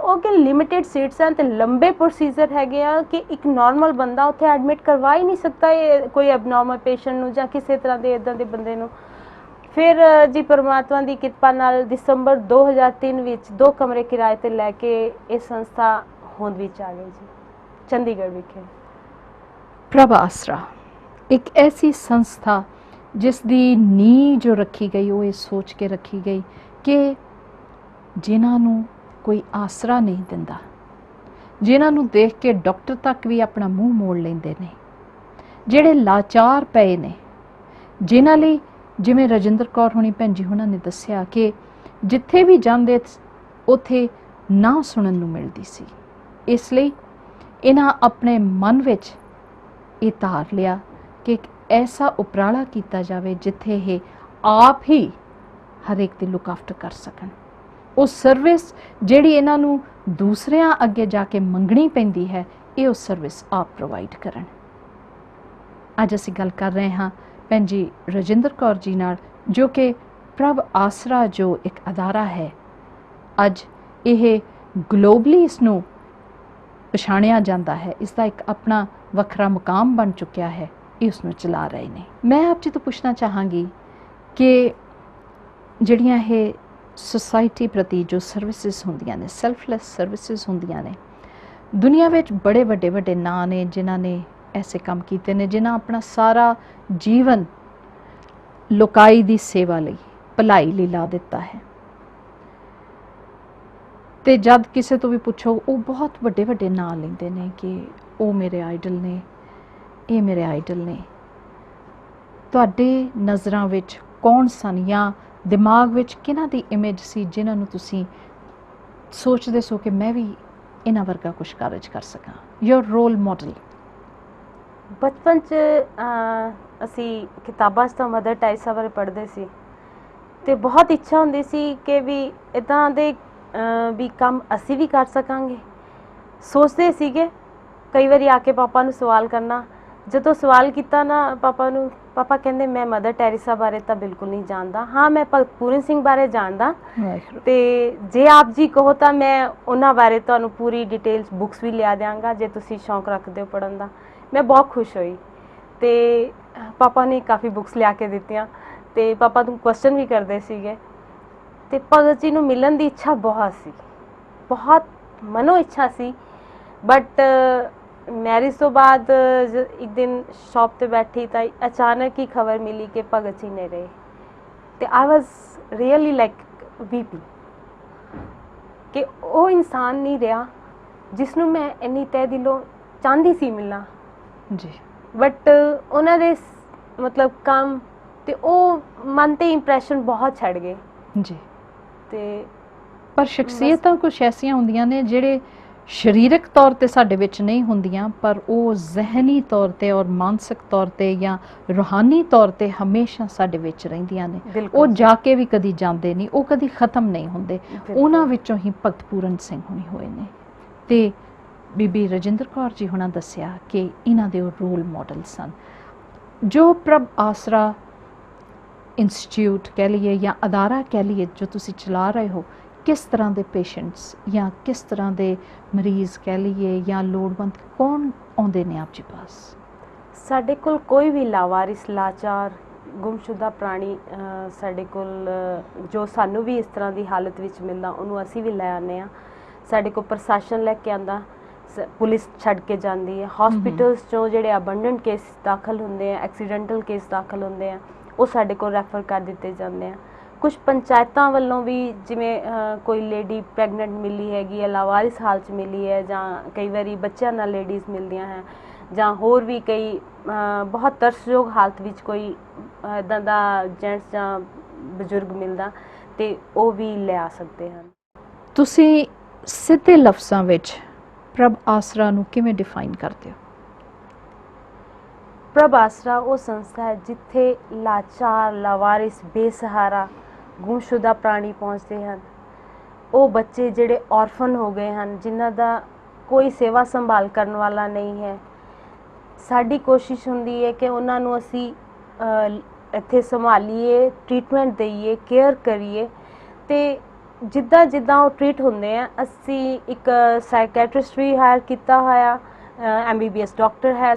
ਉਹ ਕਿ ਲਿਮਿਟਿਡ ਸੀਟਸ ਹਨ ਤੇ ਲੰਬੇ ਪ੍ਰੋਸੀਜਰ ਹੈਗੇ ਆ ਕਿ ਇੱਕ ਨਾਰਮਲ ਬੰਦਾ ਉੱਥੇ ਐਡਮਿਟ ਕਰਵਾ ਹੀ ਨਹੀਂ ਸਕਦਾ ਇਹ ਕੋਈ ਐਬਨੋਰਮਲ ਪੇਸ਼ੈਂਟ ਨੂੰ ਜਾਂ ਕਿਸੇ ਤਰ੍ਹਾਂ ਦੇ ਇਦਾਂ ਦੇ ਬੰਦੇ ਨੂੰ। ਫਿਰ ਜੀ ਪਰਮਾਤਮਾ ਦੀ ਕਿਰਪਾ ਨਾਲ ਦਸੰਬਰ 2003 ਵਿੱਚ 2 ਕਮਰੇ ਕਿਰਾਏ ਤੇ ਲੈ ਕੇ ਇਹ ਸੰਸਥਾ ਹੋਂਦ ਵਿੱਚ ਆ ਗਈ ਜੀ, ਚੰਡੀਗੜ੍ਹ ਵਿਖੇ। ਪ੍ਰਭ ਆਸਰਾ ਇੱਕ ਐਸੀ ਸੰਸਥਾ ਜਿਸ ਦੀ ਨੀਂਹ ਜੋ ਰੱਖੀ ਗਈ ਉਹ ਇਹ ਸੋਚ ਕੇ ਰੱਖੀ ਗਈ ਕਿ ਜਿਨ੍ਹਾਂ ਨੂੰ ਕੋਈ ਆਸਰਾ ਨਹੀਂ ਦਿੰਦਾ, ਜਿਨ੍ਹਾਂ ਨੂੰ ਦੇਖ ਕੇ ਡਾਕਟਰ ਤੱਕ ਵੀ ਆਪਣਾ ਮੂੰਹ ਮੋੜ ਲੈਂਦੇ ਨੇ, ਜਿਹੜੇ ਲਾਚਾਰ ਪਏ ਨੇ, ਜਿਨ੍ਹਾਂ ਲਈ ਜਿਵੇਂ ਰਜਿੰਦਰ ਕੌਰ ਹੁਣੀ ਭੈਣ ਜੀ ਉਹਨਾਂ ਨੇ ਦੱਸਿਆ ਕਿ ਜਿੱਥੇ ਵੀ ਜਾਂਦੇ ਉੱਥੇ ਨਾ ਸੁਣਨ ਨੂੰ ਮਿਲਦੀ ਸੀ। ਇਸ ਲਈ ਇਹਨਾਂ ਆਪਣੇ ਮਨ ਵਿੱਚ ਇਹ ਧਾਰ ਲਿਆ ਕਿ ਇੱਕ ਐਸਾ ਉਪਰਾਲਾ ਕੀਤਾ ਜਾਵੇ ਜਿੱਥੇ ਇਹ ਆਪ ਹੀ ਹਰੇਕ ਦੀ ਲੁੱਕ ਆਫਟਰ ਕਰ ਸਕਣ। ਉਹ ਸਰਵਿਸ ਜਿਹੜੀ ਇਹਨਾਂ ਨੂੰ ਦੂਸਰਿਆਂ ਅੱਗੇ ਜਾ ਕੇ ਮੰਗਣੀ ਪੈਂਦੀ ਹੈ, ਇਹ ਉਹ ਸਰਵਿਸ ਆਪ ਪ੍ਰੋਵਾਈਡ ਕਰਨ। ਅੱਜ ਅਸੀਂ ਗੱਲ ਕਰ ਰਹੇ ਹਾਂ ਭੈਣ ਜੀ ਰਜਿੰਦਰ ਕੌਰ ਜੀ ਨਾਲ, ਜੋ ਕਿ ਪ੍ਰਭ ਆਸਰਾ ਜੋ ਇੱਕ ਅਦਾਰਾ ਹੈ, ਅੱਜ ਇਹ ਗਲੋਬਲੀ ਇਸ ਨੂੰ ਪਛਾਣਿਆ ਜਾਂਦਾ ਹੈ, ਇਸ ਦਾ ਇੱਕ ਆਪਣਾ ਵੱਖਰਾ ਮੁਕਾਮ ਬਣ ਚੁੱਕਿਆ ਹੈ, ਇਸ ਨੂੰ ਚਲਾ ਰਹੇ ਨੇ। ਮੈਂ ਆਪ ਜੀ ਤੋਂ ਪੁੱਛਣਾ ਚਾਹਾਂਗੀ ਕਿ ਜਿਹੜੀਆਂ ਇਹ ਸੁਸਾਇਟੀ ਪ੍ਰਤੀ ਜੋ ਸਰਵਿਸਿਜ਼ ਹੁੰਦੀਆਂ ਨੇ, ਸੈਲਫਲੈਸ ਸਰਵਿਸਿਜ਼ ਹੁੰਦੀਆਂ ਨੇ, ਦੁਨੀਆ ਵਿੱਚ ਬੜੇ ਵੱਡੇ ਵੱਡੇ ਨਾਂ ਨੇ ਜਿਨ੍ਹਾਂ ਨੇ ਐਸੇ ਕੰਮ ਕੀਤੇ ਨੇ, ਜਿਨ੍ਹਾਂ ਆਪਣਾ ਸਾਰਾ ਜੀਵਨ ਲੋਕਾਈ ਦੀ ਸੇਵਾ ਲਈ, ਭਲਾਈ ਲਈ ਲਾ ਦਿੱਤਾ ਹੈ। ਤੇ ਜਦ ਕਿਸੇ ਤੋਂ ਵੀ ਪੁੱਛੋ ਉਹ ਬਹੁਤ ਵੱਡੇ ਵੱਡੇ ਨਾਂ ਲੈਂਦੇ ਨੇ ਕਿ ਉਹ ਮੇਰੇ ਆਈਡਲ ਨੇ, ਇਹ ਮੇਰੇ ਆਈਡਲ ਨੇ। ਤੁਹਾਡੇ ਨਜ਼ਰਾਂ ਵਿੱਚ ਕੌਣ ਸਨ ਜਾਂ ਦਿਮਾਗ ਵਿੱਚ ਕਿਹਨਾਂ ਦੀ ਇਮੇਜ ਸੀ ਜਿਨ੍ਹਾਂ ਨੂੰ ਤੁਸੀਂ ਸੋਚਦੇ ਸੋ ਕਿ ਮੈਂ ਵੀ ਇਹਨਾਂ ਵਰਗਾ ਕੁਝ ਕਾਰਜ ਕਰ ਸਕਾਂ? ਯੋਰ ਰੋਲ ਮਾਡਲ। ਬਚਪਨ 'ਚ ਅਸੀਂ ਕਿਤਾਬਾਂ 'ਚ ਤਾਂ ਮਦਰ ਟੈਰੇਸਾ ਬਾਰੇ ਪੜ੍ਹਦੇ ਸੀ ਤੇ ਬਹੁਤ ਇੱਛਾ ਹੁੰਦੀ ਸੀ ਕਿ ਵੀ ਇੱਦਾਂ ਦੇ ਵੀ ਕੰਮ ਅਸੀਂ ਵੀ ਕਰ ਸਕਾਂਗੇ। ਸੋਚਦੇ ਸੀਗੇ, ਕਈ ਵਾਰੀ ਆ ਕੇ ਪਾਪਾ ਨੂੰ ਸਵਾਲ ਕਰਨਾ। ਜਦੋਂ ਸਵਾਲ ਕੀਤਾ ਨਾ ਪਾਪਾ ਨੂੰ, ਪਾਪਾ ਕਹਿੰਦੇ ਮੈਂ ਮਦਰ ਟੈਰੇਸਾ ਬਾਰੇ ਤਾਂ ਬਿਲਕੁਲ ਨਹੀਂ ਜਾਣਦਾ, ਹਾਂ ਮੈਂ ਭਗਤ ਪੂਰਨ ਸਿੰਘ ਬਾਰੇ ਜਾਣਦਾ, ਤੇ ਜੇ ਆਪ ਜੀ ਕਹੋ ਤਾਂ ਮੈਂ ਉਹਨਾਂ ਬਾਰੇ ਤੁਹਾਨੂੰ ਪੂਰੀ ਡਿਟੇਲਸ ਬੁੱਕਸ ਵੀ ਲਿਆ ਦਿਆਂਗਾ ਜੇ ਤੁਸੀਂ ਸ਼ੌਂਕ ਰੱਖਦੇ ਹੋ ਪੜ੍ਹਨ ਦਾ। ਮੈਂ ਬਹੁਤ ਖੁਸ਼ ਹੋਈ ਤੇ ਪਾਪਾ ਨੇ ਕਾਫੀ ਬੁੱਕਸ ਲਿਆ ਕੇ ਦਿੱਤੀਆਂ ਤੇ ਪਾਪਾ ਨੂੰ ਕੁਐਸਚਨ ਵੀ ਕਰਦੇ ਸੀਗੇ। ਤੇ ਭਗਤ ਜੀ ਨੂੰ ਮਿਲਣ ਦੀ ਇੱਛਾ ਬਹੁਤ ਸੀ, ਬਹੁਤ ਮਨੋ ਇੱਛਾ ਸੀ। ਬਟ ਮੈਰਿਜ ਤੋਂ ਬਾਅਦ ਇੱਕ ਦਿਨ ਸ਼ੌਪ ਤੇ ਬੈਠੀ ਤਾਂ ਅਚਾਨਕ ਹੀ ਖਬਰ ਮਿਲੀ ਕਿ ਭਗਤ ਜੀ ਨਹੀਂ ਰਹੇ। ਤੇ I was really like VP ਕਿ ਉਹ ਇਨਸਾਨ ਨਹੀਂ ਰਿਹਾ ਜਿਸ ਨੂੰ ਮੈਂ ਇੰਨੀ ਤਹਿ ਦਿਲੋਂ ਚਾਹੁੰਦੀ ਸੀ ਮਿਲਣਾ ਜੀ। ਬਟ ਉਹਨਾਂ ਦੇ ਮਤਲਬ ਕੰਮ ਤੇ ਉਹ ਮਨ ਤੇ ਇੰਪ੍ਰੈਸ਼ਨ ਬਹੁਤ ਛੱਡ ਗਏ ਜੀ। ਤੇ ਪਰ ਸ਼ਖਸੀਅਤਾਂ ਕੁਝ ਐਸੀਆਂ ਹੁੰਦੀਆਂ ਨੇ ਜਿਹੜੇ ਸਰੀਰਕ ਤੌਰ ਤੇ ਸਾਡੇ ਵਿੱਚ ਨਹੀਂ ਹੁੰਦੀਆਂ, ਪਰ ਉਹ ਜ਼ਹਿਨੀ ਤੌਰ ਤੇ ਔਰ ਮਾਨਸਿਕ ਤੌਰ ਤੇ ਜਾਂ ਰੂਹਾਨੀ ਤੌਰ ਤੇ ਹਮੇਸ਼ਾ ਸਾਡੇ ਵਿੱਚ ਰਹਿੰਦੀਆਂ ਨੇ। ਉਹ ਜਾ ਕੇ ਵੀ ਕਦੀ ਜਾਂਦੇ ਨਹੀਂ, ਉਹ ਕਦੀ ਖਤਮ ਨਹੀਂ ਹੁੰਦੇ। ਉਹਨਾਂ ਵਿੱਚੋਂ ਹੀ ਭਗਤ ਪੂਰਨ ਸਿੰਘ ਹੁਣੀ ਹੋਏ ਨੇ ਤੇ ਬੀਬੀ ਰਜਿੰਦਰ ਕੌਰ ਜੀ ਹੁਣਾਂ ਦੱਸਿਆ ਕਿ ਇਹਨਾਂ ਦੇ ਉਹ ਰੋਲ ਮਾਡਲ ਸਨ। ਜੋ ਪ੍ਰਭ ਆਸਰਾ ਇੰਸਟੀਚਿਊਟ ਕਹਿ ਲਈਏ ਜਾਂ ਅਦਾਰਾ ਕਹਿ ਲਈਏ ਜੋ ਤੁਸੀਂ ਚਲਾ ਰਹੇ ਹੋ, ਕਿਸ ਤਰ੍ਹਾਂ ਦੇ ਪੇਸ਼ੈਂਟਸ ਜਾਂ ਕਿਸ ਤਰ੍ਹਾਂ ਦੇ ਮਰੀਜ਼ ਕਹਿ ਲਈਏ ਜਾਂ ਲੋੜਵੰਦ ਕੌਣ ਆਉਂਦੇ ਨੇ ਆਪ ਜੀ ਪਾਸ? ਸਾਡੇ ਕੋਲ ਕੋਈ ਵੀ ਲਾਵਾਰਿਸ, ਲਾਚਾਰ, ਗੁੰਮਸ਼ੁਦਾ ਪ੍ਰਾਣੀ ਸਾਡੇ ਕੋਲ ਜੋ ਸਾਨੂੰ ਵੀ ਇਸ ਤਰ੍ਹਾਂ ਦੀ ਹਾਲਤ ਵਿੱਚ ਮਿਲਦਾ ਉਹਨੂੰ ਅਸੀਂ ਵੀ ਲੈ ਆਉਂਦੇ ਹਾਂ। ਸਾਡੇ ਕੋਲ ਪ੍ਰਸ਼ਾਸਨ ਲੈ ਕੇ ਆਉਂਦਾ, ਪੁਲਿਸ ਛੱਡ ਕੇ ਜਾਂਦੀ ਹੈ। ਹਸਪੀਟਲਸ 'ਚੋਂ ਜਿਹੜੇ ਅਬੰਡੈਂਟ ਕੇਸ ਦਾਖਲ ਹੁੰਦੇ ਆ, ਐਕਸੀਡੈਂਟਲ ਕੇਸ ਦਾਖਲ ਹੁੰਦੇ ਆ, ਉਹ ਸਾਡੇ ਕੋਲ ਰੈਫਰ ਕਰ ਦਿੱਤੇ ਜਾਂਦੇ ਆ। ਕੁਝ ਪੰਚਾਇਤਾਂ ਵੱਲੋਂ ਵੀ ਜਿਵੇਂ ਕੋਈ ਲੇਡੀ ਪ੍ਰੈਗਨੈਂਟ ਮਿਲੀ ਹੈਗੀ ਹੈ, ਲਾਵਾਰਿਸ ਹਾਲਤ 'ਚ ਮਿਲੀ ਹੈ, ਜਾਂ ਕਈ ਵਾਰੀ ਬੱਚਿਆਂ ਨਾਲ ਲੇਡੀਜ਼ ਮਿਲਦੀਆਂ ਹੈ, ਜਾਂ ਹੋਰ ਵੀ ਕਈ ਬਹੁਤ ਤਰਸਯੋਗ ਹਾਲਤ ਵਿੱਚ ਕੋਈ ਇੱਦਾਂ ਦਾ ਜੈਂਟਸ ਜਾਂ ਬਜ਼ੁਰਗ ਮਿਲਦਾ, ਤੇ ਉਹ ਵੀ ਲਿਆ ਸਕਦੇ ਹਨ। ਤੁਸੀਂ ਸਿੱਧੇ ਲਫ਼ਜ਼ਾਂ ਵਿੱਚ ਪ੍ਰਭ ਆਸਰਾ ਨੂੰ ਕਿਵੇਂ ਡਿਫਾਈਨ ਕਰਦੇ ਹੋ? ਪ੍ਰਭ ਆਸਰਾ ਉਹ ਸੰਸਥਾ ਹੈ ਜਿੱਥੇ ਲਾਚਾਰ, ਲਾਵਾਰਿਸ, ਬੇਸਹਾਰਾ, ਗੁੰਮਸ਼ੁਦਾ ਪ੍ਰਾਣੀ ਪਹੁੰਚਦੇ ਹਨ। ਉਹ ਬੱਚੇ ਜਿਹੜੇ ਔਰਫਨ ਹੋ ਗਏ ਹਨ, ਜਿਨ੍ਹਾਂ ਦਾ ਕੋਈ ਸੇਵਾ ਸੰਭਾਲ ਕਰਨ ਵਾਲਾ ਨਹੀਂ ਹੈ। ਸਾਡੀ ਕੋਸ਼ਿਸ਼ ਹੁੰਦੀ ਹੈ ਕਿ ਉਹਨਾਂ ਨੂੰ ਅਸੀਂ ਇੱਥੇ ਸੰਭਾਲੀਏ, ਟ੍ਰੀਟਮੈਂਟ ਦੇਈਏ, ਕੇਅਰ ਕਰੀਏ, ਤੇ ਜਿੱਦਾਂ ਜਿੱਦਾਂ ਉਹ ਟ੍ਰੀਟ ਹੁੰਦੇ ਆ, ਅਸੀਂ ਇੱਕ ਸਾਈਕੈਟਰਿਸਟ ਵੀ ਹਾਇਰ ਕੀਤਾ ਹੋਇਆ, MBBS ਡਾਕਟਰ ਹੈ,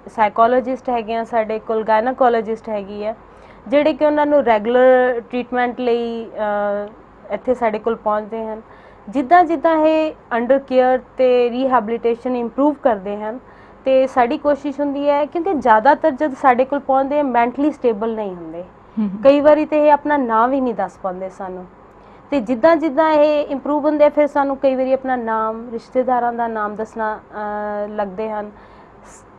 ਸਾਈਕੋਲੋਜਿਸਟ ਹੈਗੇ ਆ ਸਾਡੇ ਕੋਲ, ਗਾਇਨਾਕੋਲੋਜਿਸਟ ਹੈਗੀ ਹੈ, ਜਿਹੜੇ ਕਿ ਉਹਨਾਂ ਨੂੰ ਰੈਗੂਲਰ ਟ੍ਰੀਟਮੈਂਟ ਲਈ ਇੱਥੇ ਸਾਡੇ ਕੋਲ ਪਹੁੰਚਦੇ ਹਨ। ਜਿੱਦਾਂ ਜਿੱਦਾਂ ਇਹ ਅੰਡਰ ਕੇਅਰ ਅਤੇ ਰੀਹੈਬਲੀਟੇਸ਼ਨ ਇੰਪਰੂਵ ਕਰਦੇ ਹਨ, ਤੇ ਸਾਡੀ ਕੋਸ਼ਿਸ਼ ਹੁੰਦੀ ਹੈ, ਕਿਉਂਕਿ ਜ਼ਿਆਦਾਤਰ ਜਦ ਸਾਡੇ ਕੋਲ ਪਹੁੰਚਦੇ ਮੈਂਟਲੀ ਸਟੇਬਲ ਨਹੀਂ ਹੁੰਦੇ, ਕਈ ਵਾਰੀ ਤੇ ਇਹ ਆਪਣਾ ਨਾਮ ਵੀ ਨਹੀਂ ਦੱਸ ਪਾਉਂਦੇ ਸਾਨੂੰ, ਤੇ ਜਿੱਦਾਂ ਜਿੱਦਾਂ ਇਹ ਇੰਪਰੂਵ ਹੁੰਦੇ ਫਿਰ ਸਾਨੂੰ ਕਈ ਵਾਰੀ ਆਪਣਾ ਨਾਮ, ਰਿਸ਼ਤੇਦਾਰਾਂ ਦਾ ਨਾਮ ਦੱਸਣਾ ਲੱਗਦੇ ਹਨ।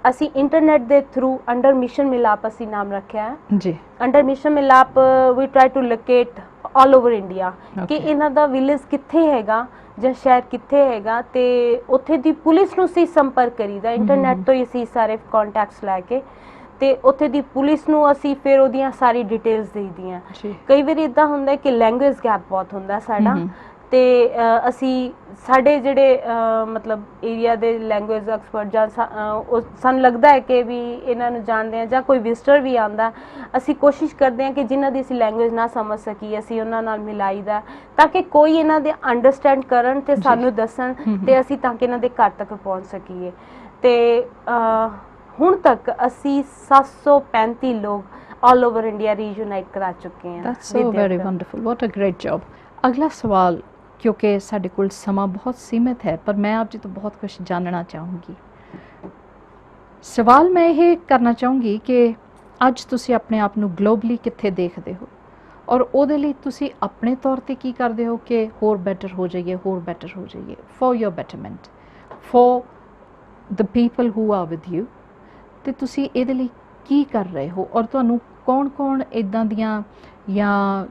ਅਸੀਂ ਇੰਟਰਨੈਟ ਦੇ ਥਰੂ ਅੰਡਰ ਮਿਸ਼ਨ ਮਿਲਾਪ ਅਸੀਂ ਨਾਮ ਰੱਖਿਆ ਹੈ ਜੀ। Under Mission Milap we try to locate all over India ਕਿ ਇਹਨਾਂ ਦਾ ਵਿਲੇਜ ਕਿੱਥੇ ਹੈਗਾ ਜਾਂ ਸ਼ਹਿਰ ਕਿੱਥੇ ਹੈਗਾ, ਤੇ ਉੱਥੇ ਦੀ ਪੁਲਿਸ ਨੂੰ ਅਸੀਂ ਸੰਪਰਕ ਕਰੀਦਾ। ਇੰਟਰਨੈਟ ਤੋਂ ਹੀ ਅਸੀਂ ਸਾਰੇ ਕੰਟੈਕਟਸ ਲੈ ਕੇ, ਤੇ ਉੱਥੇ ਦੀ ਪੁਲਿਸ ਨੂੰ ਅਸੀਂ ਫਿਰ ਉਹਦੀਆਂ ਸਾਰੀ ਡਿਟੇਲਸ ਦੇਈਦੀਆਂ। ਕਈ ਵਾਰੀ ਇੱਦਾਂ ਹੁੰਦਾ ਕਿ ਲੈਂਗੁਏਜ ਗੈਪ ਬਹੁਤ ਹੁੰਦਾ ਸਾਡਾ, ਤੇ ਅਸੀਂ ਸਾਡੇ ਜਿਹੜੇ ਮਤਲਬ ਏਰੀਆ ਦੇ ਲੈਂਗੁਏਜ ਐਕਸਪਰਟ ਜਾਂ ਸਾਨੂੰ ਲੱਗਦਾ ਹੈ ਕਿ ਵੀ ਇਹਨਾਂ ਨੂੰ ਜਾਣਦੇ ਹਾਂ, ਜਾਂ ਕੋਈ ਵਿਜ਼ਟਰ ਵੀ ਆਉਂਦਾ, ਅਸੀਂ ਕੋਸ਼ਿਸ਼ ਕਰਦੇ ਹਾਂ ਕਿ ਜਿਨ੍ਹਾਂ ਦੀ ਅਸੀਂ ਲੈਂਗੁਏਜ ਨਾ ਸਮਝ ਸਕੀਏ ਅਸੀਂ ਉਹਨਾਂ ਨਾਲ ਮਿਲਾਈਦਾ, ਤਾਂ ਕਿ ਕੋਈ ਇਹਨਾਂ ਦੇ ਅੰਡਰਸਟੈਂਡ ਕਰਨ ਤੇ ਸਾਨੂੰ ਦੱਸਣ, ਤੇ ਅਸੀਂ ਤਾਂ ਕਿ ਇਹਨਾਂ ਦੇ ਘਰ ਤੱਕ ਪਹੁੰਚ ਸਕੀਏ। ਤੇ ਹੁਣ ਤੱਕ ਅਸੀਂ 735 ਲੋਕ ਆਲ ਓਵਰ ਇੰਡੀਆ ਰੀਯੂਨਾਈਟ ਕਰਾ ਚੁੱਕੇ ਹਾਂ। That's so very wonderful. What a great job. ਅਗਲਾ ਸਵਾਲ, ਕਿਉਂਕਿ ਸਾਡੇ ਕੋਲ ਸਮਾਂ ਬਹੁਤ ਸੀਮਿਤ ਹੈ, ਪਰ ਮੈਂ ਆਪ ਜੀ ਤੋਂ ਬਹੁਤ ਕੁਝ ਜਾਣਨਾ ਚਾਹੂੰਗੀ। ਸਵਾਲ ਮੈਂ ਇਹ ਕਰਨਾ ਚਾਹੂੰਗੀ ਕਿ ਅੱਜ ਤੁਸੀਂ ਆਪਣੇ ਆਪ ਨੂੰ ਗਲੋਬਲੀ ਕਿੱਥੇ ਦੇਖਦੇ ਹੋ, ਔਰ ਉਹਦੇ ਲਈ ਤੁਸੀਂ ਆਪਣੇ ਤੌਰ ਤੇ ਕੀ ਕਰਦੇ ਹੋ ਕਿ ਹੋਰ ਬੈਟਰ ਹੋ ਜਾਈਏ, ਹੋਰ ਬੈਟਰ ਹੋ ਜਾਈਏ, for your betterment, for the people who are with you, ਤੇ ਤੁਸੀਂ ਇਹਦੇ ਲਈ ਕੀ ਕਰ ਰਹੇ ਹੋ, ਔਰ ਤੁਹਾਨੂੰ ਕੌਣ-ਕੌਣ ਇੱਦਾਂ ਦੀਆਂ ਜਾਂ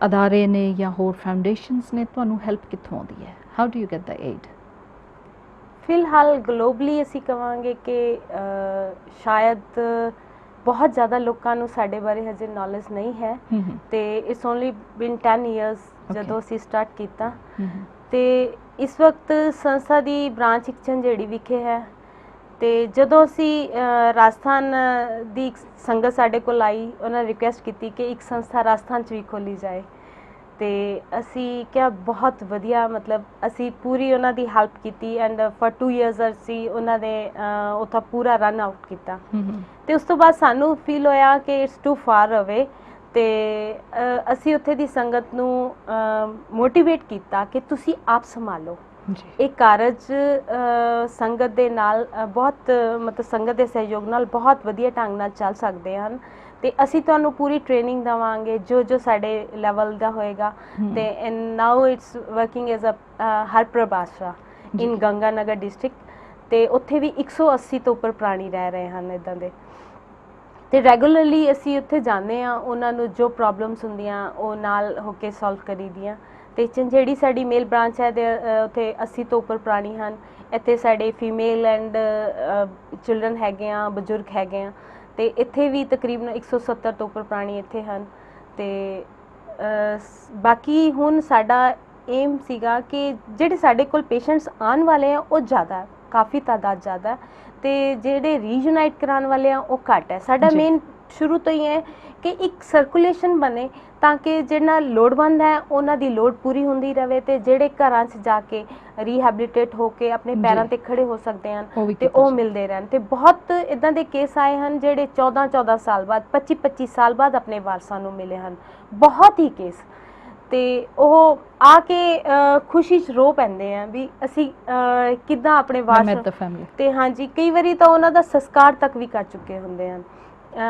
ਅਦਾਰੇ ਨੇ ਜਾਂ ਹੋਰ ਫਾਊਂਡੇਸ਼ਨਸ ਨੇ ਤੁਹਾਨੂੰ ਹੈਲਪ ਕਿੱਥੋਂ ਆਉਂਦੀ ਹੈ? How do you get the aid? ਫਿਲਹਾਲ ਗਲੋਬਲੀ ਅਸੀਂ ਕਹਾਂਗੇ ਕਿ ਸ਼ਾਇਦ ਬਹੁਤ ਜ਼ਿਆਦਾ ਲੋਕਾਂ ਨੂੰ ਸਾਡੇ ਬਾਰੇ ਹਜੇ ਨੌਲੇਜ ਨਹੀਂ ਹੈ, ਤੇ ਇਟਸ ਓਨਲੀ ਬਿਨ 10 ਇਅਰਸ ਜਦੋਂ ਅਸੀਂ ਸਟਾਰਟ ਕੀਤਾ, ਤੇ ਇਸ ਵਕਤ ਸੰਸਥਾ ਦੀ ਬ੍ਰਾਂਚ ਇੱਕ ਝੰਜੇੜੀ ਵਿਖੇ ਹੈ। ਤੇ ਜਦੋਂ ਅਸੀਂ ਰਾਜਸਥਾਨ ਦੀ ਇੱਕ ਸੰਗਤ ਸਾਡੇ ਕੋਲ ਆਈ, ਉਹਨਾਂ ਨੇ ਰਿਕੁਐਸਟ ਕੀਤੀ ਕਿ ਇੱਕ ਸੰਸਥਾ ਰਾਜਸਥਾਨ 'ਚ ਵੀ ਖੋਲ੍ਹੀ ਜਾਏ, ਤੇ ਅਸੀਂ ਕਿਹਾ ਬਹੁਤ ਵਧੀਆ, ਮਤਲਬ ਅਸੀਂ ਪੂਰੀ ਉਹਨਾਂ ਦੀ ਹੈਲਪ ਕੀਤੀ, ਐਂਡ ਫॉर 2 ਇਅਰਸ ਅਸੀਂ ਉਹਨਾਂ ਦੇ ਉੱਥਾ ਪੂਰਾ ਰਨ ਆਊਟ ਕੀਤਾ। ਤੇ ਉਸ ਤੋਂ ਬਾਅਦ ਸਾਨੂੰ ਫੀਲ ਹੋਇਆ ਕਿ ਇਟਸ ਟੂ ਫਾਰ ਅਵੇ, ਤੇ ਅਸੀਂ ਉੱਥੇ ਦੀ ਸੰਗਤ ਨੂੰ ਮੋਟੀਵੇਟ ਕੀਤਾ ਕਿ ਤੁਸੀਂ ਆਪ ਸੰਭਾਲੋ ਇਹ ਕਾਰਜ। ਸੰਗਤ ਦੇ ਨਾਲ ਬਹੁਤ ਮਤਲਬ ਸੰਗਤ ਦੇ ਸਹਿਯੋਗ ਨਾਲ ਬਹੁਤ ਵਧੀਆ ਢੰਗ ਨਾਲ ਚੱਲ ਸਕਦੇ ਹਨ, ਤੇ ਅਸੀਂ ਤੁਹਾਨੂੰ ਪੂਰੀ ਟ੍ਰੇਨਿੰਗ ਦੇਵਾਂਗੇ ਜੋ ਜੋ ਸਾਡੇ ਲੈਵਲ ਦਾ ਹੋਏਗਾ। ਤੇ now it's working as a Harprabh Aasra in Ganganagar district, ਤੇ ਉੱਥੇ ਵੀ 180 ਤੋਂ ਉੱਪਰ ਪ੍ਰਾਣੀ ਰਹਿ ਰਹੇ ਹਨ ਇੱਦਾਂ ਦੇ। ਤੇ ਰੈਗੂਲਰਲੀ ਅਸੀਂ ਉੱਥੇ ਜਾਂਦੇ ਹਾਂ, ਉਹਨਾਂ ਨੂੰ ਜੋ ਪ੍ਰੋਬਲਮਸ ਹੁੰਦੀਆਂ ਉਹ ਨਾਲ ਹੋ ਕੇ ਸੋਲਵ ਕਰੀ ਦੀਆਂ। ਤੇ ਝੰਜੇੜੀ ਸਾਡੀ ਮੇਲ ਬ੍ਰਾਂਚ ਹੈ, ਤੇ ਉੱਥੇ 80 ਤੋਂ ਉੱਪਰ ਪ੍ਰਾਣੀ ਹਨ। ਇੱਥੇ ਸਾਡੇ ਫੀਮੇਲ ਐਂਡ ਚਿਲਡਰਨ ਹੈਗੇ ਆ, ਬਜ਼ੁਰਗ ਹੈਗੇ ਆ, ਤੇ ਇੱਥੇ ਵੀ ਤਕਰੀਬਨ 170 ਤੋਂ ਉੱਪਰ ਪ੍ਰਾਣੀ ਇੱਥੇ ਹਨ। ਤੇ ਬਾਕੀ ਹੁਣ ਸਾਡਾ ਏਮ ਸੀਗਾ ਕਿ ਜਿਹੜੇ ਸਾਡੇ ਕੋਲ ਪੇਸ਼ੈਂਟਸ ਆਉਣ ਵਾਲੇ ਆ ਉਹ ਜ਼ਿਆਦਾ, ਕਾਫੀ ਤਾਦਾਦ ਜ਼ਿਆਦਾ, ਤੇ ਜਿਹੜੇ ਰੀਯੂਨਾਈਟ ਕਰਾਉਣ ਵਾਲੇ ਆ ਉਹ ਘੱਟ ਹੈ। ਸਾਡਾ ਮੇਨ ਸ਼ੁਰੂ ਤੋਂ ਹੀ ਹੈ ਕਿ ਇੱਕ ਸਰਕੂਲੇਸ਼ਨ ਬਣੇ, ਤਾਂ ਕਿ ਜਿਹੜਾ ਲੋੜਵੰਦ ਹੈ ਉਹਨਾਂ ਦੀ ਲੋੜ ਪੂਰੀ ਹੁੰਦੀ ਰਹੇ, ਤੇ ਜਿਹੜੇ ਘਰਾਂ 'ਚ ਜਾ ਕੇ ਰੀਹੈਬਲੀਟੇਟ ਹੋ ਕੇ ਆਪਣੇ ਪੈਰਾਂ 'ਤੇ ਖੜੇ ਹੋ ਸਕਦੇ ਹਨ ਤੇ ਉਹ ਮਿਲਦੇ ਰਹਿਣ। ਤੇ ਬਹੁਤ ਇੱਦਾਂ ਦੇ ਕੇਸ ਆਏ ਹਨ ਜਿਹੜੇ 14-14 ਸਾਲ ਬਾਅਦ, 25-25 ਸਾਲ ਬਾਅਦ ਆਪਣੇ ਵਾਰਸਾਂ ਨੂੰ ਮਿਲੇ ਹਨ, ਬਹੁਤ ਹੀ ਕੇਸ। ਤੇ ਉਹ ਆ ਕੇ ਖੁਸ਼ੀ 'ਚ ਰੋ ਪੈਂਦੇ ਆ ਵੀ ਅਸੀਂ ਕਿੱਦਾਂ ਆਪਣੇ ਵਾਰਸ ਤੇ ਹਾਂਜੀ ਕਈ ਵਾਰੀ ਤਾਂ ਉਹਨਾਂ ਦਾ ਸੰਸਕਾਰ ਤੱਕ ਵੀ ਕਰ ਚੁੱਕੇ ਹੁੰਦੇ ਹਨ।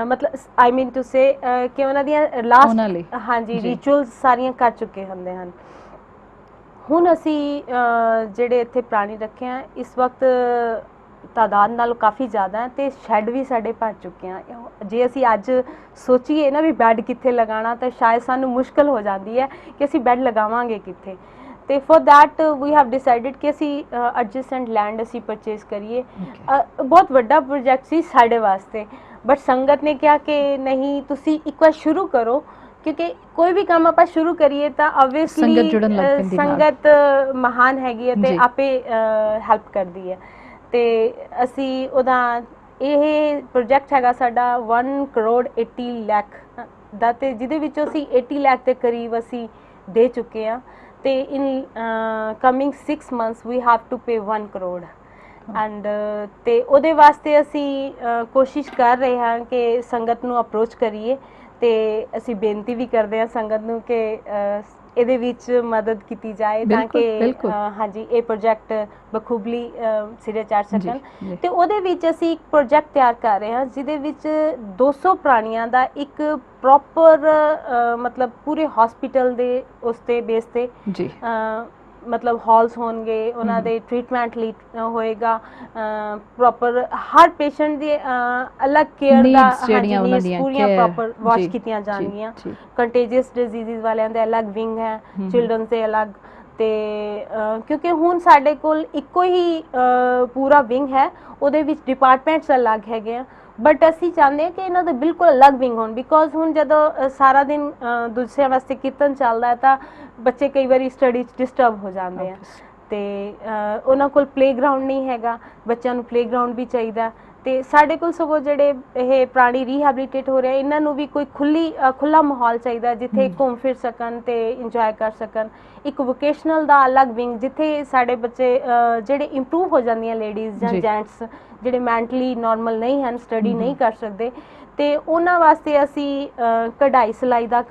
ਮਤਲਬ ਆਈ ਮੀਨ ਟੂ ਸੇ ਕਿ ਉਹਨਾਂ ਦੀਆਂ ਲਾਸਟ ਹਾਂਜੀ ਰਿਚੁਅਲਸ ਸਾਰੀਆਂ ਕਰ ਚੁੱਕੇ ਹੁੰਦੇ ਹਨ। ਹੁਣ ਅਸੀਂ ਜਿਹੜੇ ਇੱਥੇ ਪ੍ਰਾਣੀ ਰੱਖੇ ਆ ਇਸ ਵਕਤ ਤਾਦਾਦ ਨਾਲੋਂ ਕਾਫੀ ਜ਼ਿਆਦਾ ਹੈ ਤੇ ਸ਼ੈੱਡ ਵੀ ਸਾਡੇ ਭਰ ਚੁੱਕੇ ਆ। ਜੇ ਅਸੀਂ ਅੱਜ ਸੋਚੀਏ ਨਾ ਵੀ ਬੈੱਡ ਕਿੱਥੇ ਲਗਾਉਣਾ ਤਾਂ ਸ਼ਾਇਦ ਸਾਨੂੰ ਮੁਸ਼ਕਲ ਹੋ ਜਾਂਦੀ ਹੈ ਕਿ ਅਸੀਂ ਬੈੱਡ ਲਗਾਵਾਂਗੇ ਕਿੱਥੇ। ਤੇ for that we have decided ਕਿ ਅਸੀਂ ਐਡਜਸਟੈਂਟ ਲੈਂਡ ਅਸੀਂ ਪਰਚੇਸ ਕਰੀਏ। ਬਹੁਤ ਵੱਡਾ ਪ੍ਰੋਜੈਕਟ ਸੀ ਸਾਡੇ ਵਾਸਤੇ, ਬਟ ਸੰਗਤ ਨੇ ਕਿਹਾ ਕਿ ਨਹੀਂ ਤੁਸੀਂ ਇੱਕ ਵਾਰ ਸ਼ੁਰੂ ਕਰੋ, ਕਿਉਂਕਿ ਕੋਈ ਵੀ ਕੰਮ ਆਪਾਂ ਸ਼ੁਰੂ ਕਰੀਏ ਤਾਂ ਆਬਵੀਅਸਲੀ ਸੰਗਤ ਮਹਾਨ ਹੈਗੀ ਹੈ ਤੇ ਆਪੇ ਹੈਲਪ ਕਰਦੀ ਹੈ। ਤੇ ਅਸੀਂ ਉਹਦਾ ਇਹ ਪ੍ਰੋਜੈਕਟ ਹੈਗਾ ਸਾਡਾ 1 ਕਰੋੜ 80 ਲੱਖ ਦਾ, ਤੇ ਜਿਹਦੇ ਵਿੱਚੋਂ ਅਸੀਂ 80 ਲੱਖ ਦੇ ਕਰੀਬ ਅਸੀਂ ਦੇ ਚੁੱਕੇ ਹਾਂ। ਤੇ in coming 6 months we have to pay 1 crore and ਤੇ ਉਹਦੇ ਵਾਸਤੇ ਅਸੀਂ ਕੋਸ਼ਿਸ਼ ਕਰ ਰਹੇ ਹਾਂ ਕਿ ਸੰਗਤ ਨੂੰ ਅਪਰੋਚ ਕਰੀਏ ਤੇ ਅਸੀਂ ਬੇਨਤੀ ਵੀ ਕਰਦੇ ਹਾਂ ਸੰਗਤ ਨੂੰ ਕਿ ਇਹਦੇ ਵਿੱਚ ਮਦਦ ਕੀਤੀ ਜਾਏ ਤਾਂ ਕਿ ਹਾਂਜੀ ਇਹ ਪ੍ਰੋਜੈਕਟ ਬਖੂਬਲੀ ਸਿਰੇ ਚੜ੍ਹ ਸਕਣ। ਤੇ ਉਹਦੇ ਵਿੱਚ ਅਸੀਂ ਇੱਕ ਪ੍ਰੋਜੈਕਟ ਤਿਆਰ ਕਰ ਰਹੇ ਹਾਂ ਜਿਹਦੇ ਵਿੱਚ 200 ਪ੍ਰਾਣੀਆਂ ਦਾ ਇੱਕ ਪ੍ਰੋਪਰ ਮਤਲਬ ਪੂਰੇ ਹਸਪੀਟਲ ਦੇ ਉਸ ਤੇ ਬੇਸ ਤੇ ਮਤਲਬ ਹਾਲਸ ਹੋਣਗੇ, ਉਹਨਾਂ ਦੇ ਟ੍ਰੀਟਮੈਂਟ ਲਈ ਹੋਏਗਾ, ਪ੍ਰੋਪਰ ਹਰ ਪੇਸ਼ੈਂਟ ਦੀ ਅਲੱਗ ਕੇਅਰ ਦਾ ਨੀਡਸ ਪੂਰੀਆਂ ਪ੍ਰੋਪਰ ਵਾਸ਼ ਕੀਤੀਆਂ ਜਾਣਗੀਆਂ। ਕੰਟੇਜੀਅਸ ਡਿਜ਼ੀਜ਼ ਵਾਲਿਆਂ ਦੇ ਅਲੱਗ ਵਿੰਗ ਹੈ, ਚਿਲਡਰਨਸ ਦੇ ਅਲੱਗ। ਤੇ ਕਿਉਂਕਿ ਹੁਣ ਸਾਡੇ ਕੋਲ ਇੱਕੋ ਹੀ ਪੂਰਾ ਵਿੰਗ ਹੈ, ਉਹਦੇ ਵਿੱਚ ਡਿਪਾਰਟਮੈਂਟਸ ਅਲੱਗ ਹੈਗੇ ਆ, ਬਟ ਅਸੀਂ ਚਾਹੁੰਦੇ ਹਾਂ ਕਿ ਇਹਨਾਂ ਦੇ ਬਿਲਕੁਲ ਅਲੱਗ ਵਿੰਗ ਹੋਣ। ਬਿਕੋਜ਼ ਹੁਣ ਜਦੋਂ ਸਾਰਾ ਦਿਨ ਦੂਸਰਿਆਂ ਵਾਸਤੇ ਕੀਰਤਨ ਚੱਲਦਾ ਹੈ ਤਾਂ ਬੱਚੇ ਕਈ ਵਾਰੀ ਸਟੱਡੀ 'ਚ ਡਿਸਟਰਬ ਹੋ ਜਾਂਦੇ ਆ ਤੇ ਉਹਨਾਂ ਕੋਲ ਪਲੇਗਰਾਊਂਡ ਨਹੀਂ ਹੈਗਾ, ਬੱਚਿਆਂ ਨੂੰ ਪਲੇਗਰਾਊਂਡ ਵੀ ਚਾਹੀਦਾ। ਤੇ ਸਾਡੇ ਕੋਲ ਸਗੋਂ ਜਿਹੜੇ ਇਹ ਪ੍ਰਾਣੀ ਰੀਹੈਬਿਲਿਟੇਟ ਹੋ ਰਹੇ ਇਹਨਾਂ ਨੂੰ ਵੀ ਕੋਈ ਖੁੱਲਾ ਮਾਹੌਲ ਚਾਹੀਦਾ ਜਿੱਥੇ ਘੁੰਮ ਫਿਰ ਸਕਣ ਤੇ ਇੰਜੋਏ ਕਰ ਸਕਣ। ਇੱਕ ਵੋਕੇਸ਼ਨਲ ਦਾ ਅਲੱਗ ਵਿੰਗ ਜਿੱਥੇ ਸਾਡੇ ਬੱਚੇ ਜਿਹੜੇ ਇੰਪਰੂਵ ਹੋ ਜਾਂਦੀਆਂ ਲੇਡੀਜ਼ ਜਾਂ ਜੈਂਟਸ ਜਿਹੜੇ ਮੈਂਟਲੀ ਨੋਰਮਲ ਨਹੀਂ ਹਨ, ਸਟੱਡੀ ਨਹੀਂ ਕਰ ਸਕਦੇ, ਤੇ ਉਹਨਾਂ ਵਾਸਤੇ ਅਸੀਂ ਕਢਾਈ ਸਿਲਾਈ ਦਾ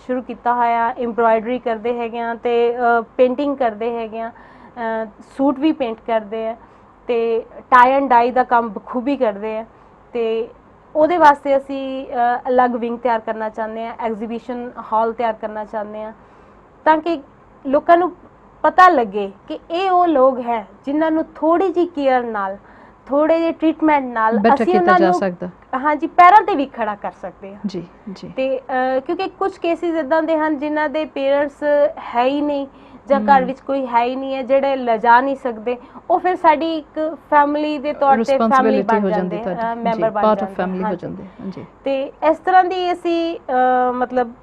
ਸ਼ੁਰੂ ਕੀਤਾ ਹੋਇਆ, ਐਮਬਰਾਇਡਰੀ ਕਰਦੇ ਹੈਗੇ ਆ ਤੇ ਪੇਂਟਿੰਗ ਕਰਦੇ ਹੈਗੇ ਆ, ਸੂਟ ਵੀ ਪੇਂਟ ਕਰਦੇ ਆ ਤੇ ਟਾਈ ਐਂਡ ਡਾਈ ਦਾ ਕੰਮ ਬਖੂਬੀ ਕਰਦੇ ਆ। ਤੇ ਉਹਦੇ ਵਾਸਤੇ ਅਸੀਂ ਅਲੱਗ ਵਿੰਗ ਤਿਆਰ ਕਰਨਾ ਚਾਹੁੰਦੇ ਹਾਂ, ਐਗਜ਼ੀਬਿਸ਼ਨ ਹਾਲ ਤਿਆਰ ਕਰਨਾ ਚਾਹੁੰਦੇ ਹਾਂ ਤਾਂ ਕਿ ਲੋਕਾਂ ਨੂੰ ਪਤਾ ਲੱਗੇ ਕਿ ਇਹ ਉਹ ਲੋਕ ਹੈ ਜਿਨ੍ਹਾਂ ਨੂੰ ਥੋੜੀ ਜਿਹੀ ਕੇਅਰ ਨਾਲ, ਥੋੜੇ ਜਿਹੇ ਟ੍ਰੀਟਮੈਂਟ ਨਾਲ ਅਸੀਂ ਉਹਨਾਂ ਨੂੰ ਹਾਂਜੀ ਪੈਰਾਂ ਤੇ ਵੀ ਖੜਾ ਕਰ ਸਕਦੇ ਹਾਂ। ਜੀ ਜੀ। ਤੇ ਕਿਉਂਕਿ ਕੁਝ ਕੇਸਿਸ ਇਦਾਂ ਦੇ ਹਨ ਜਿਨ੍ਹਾਂ ਦੇ ਪੇਰੈਂਟਸ ਹੈ ਹੀ ਨਹੀਂ ਜਾਂ ਘਰ ਵਿੱਚ ਕੋਈ ਹੈ ਹੀ ਨਹੀਂ ਹੈ, ਜਿਹੜੇ ਲਿਜਾ ਨਹੀਂ ਸਕਦੇ, ਉਹ ਫਿਰ ਸਾਡੀ ਇੱਕ ਫੈਮਿਲੀ ਦੇ ਤੌਰ ਤੇ ਫੈਮਿਲੀ ਬਣ ਜਾਂਦੇ, ਮੈਂਬਰ ਬਣ ਜਾਂਦੇ। ਤੇ ਇਸ ਤਰ੍ਹਾਂ ਦੀ ਅਸੀਂ ਮਤਲਬ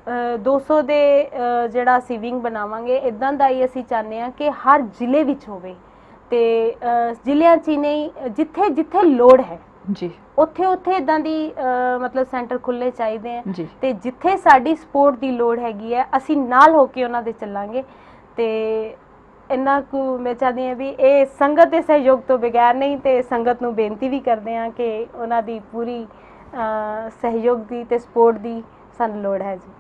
200 ਦੇ ਜਿਹੜਾ ਅਸੀਂ ਵਿੰਗ ਬਣਾਵਾਂਗੇ, ਇਦਾਂ ਦਾ ਹੀ ਅਸੀਂ ਚਾਹੁੰਦੇ ਹਾਂ ਕਿ ਹਰ ਜ਼ਿਲ੍ਹੇ ਵਿੱਚ ਹੋਵੇ ਤੇ ਜ਼ਿਲ੍ਹਿਆਂ 'ਚ ਹੀ ਨਹੀਂ, ਜਿੱਥੇ ਜਿੱਥੇ ਲੋੜ ਹੈ ਜੀ ਉੱਥੇ ਉੱਥੇ ਇਦਾਂ ਦੀ ਮਤਲਬ ਸੈਂਟਰ ਖੁੱਲ੍ਹਣੇ ਚਾਹੀਦੇ ਆ। ਤੇ ਜਿੱਥੇ ਸਾਡੀ ਸਪੋਰਟ ਦੀ ਲੋੜ ਹੈਗੀ ਹੈ ਅਸੀਂ ਨਾਲ ਹੋ ਕੇ ਉਹਨਾਂ ਦੇ ਚੱਲਾਂਗੇ। ਤੇ ਇੰਨਾ ਕੁ ਮੈਂ ਚਾਹੁੰਦੀ ਹਾਂ ਵੀ ਇਹ ਸੰਗਤ ਦੇ ਸਹਿਯੋਗ ਤੋਂ ਬਗੈਰ ਨਹੀਂ, ਤੇ ਸੰਗਤ ਨੂੰ ਬੇਨਤੀ ਵੀ ਕਰਦੇ ਹਾਂ ਕਿ ਉਹਨਾਂ ਦੀ ਪੂਰੀ ਸਹਿਯੋਗ ਦੀ ਤੇ ਸਪੋਰਟ ਦੀ ਸਾਨੂੰ ਲੋੜ ਹੈ ਜੀ।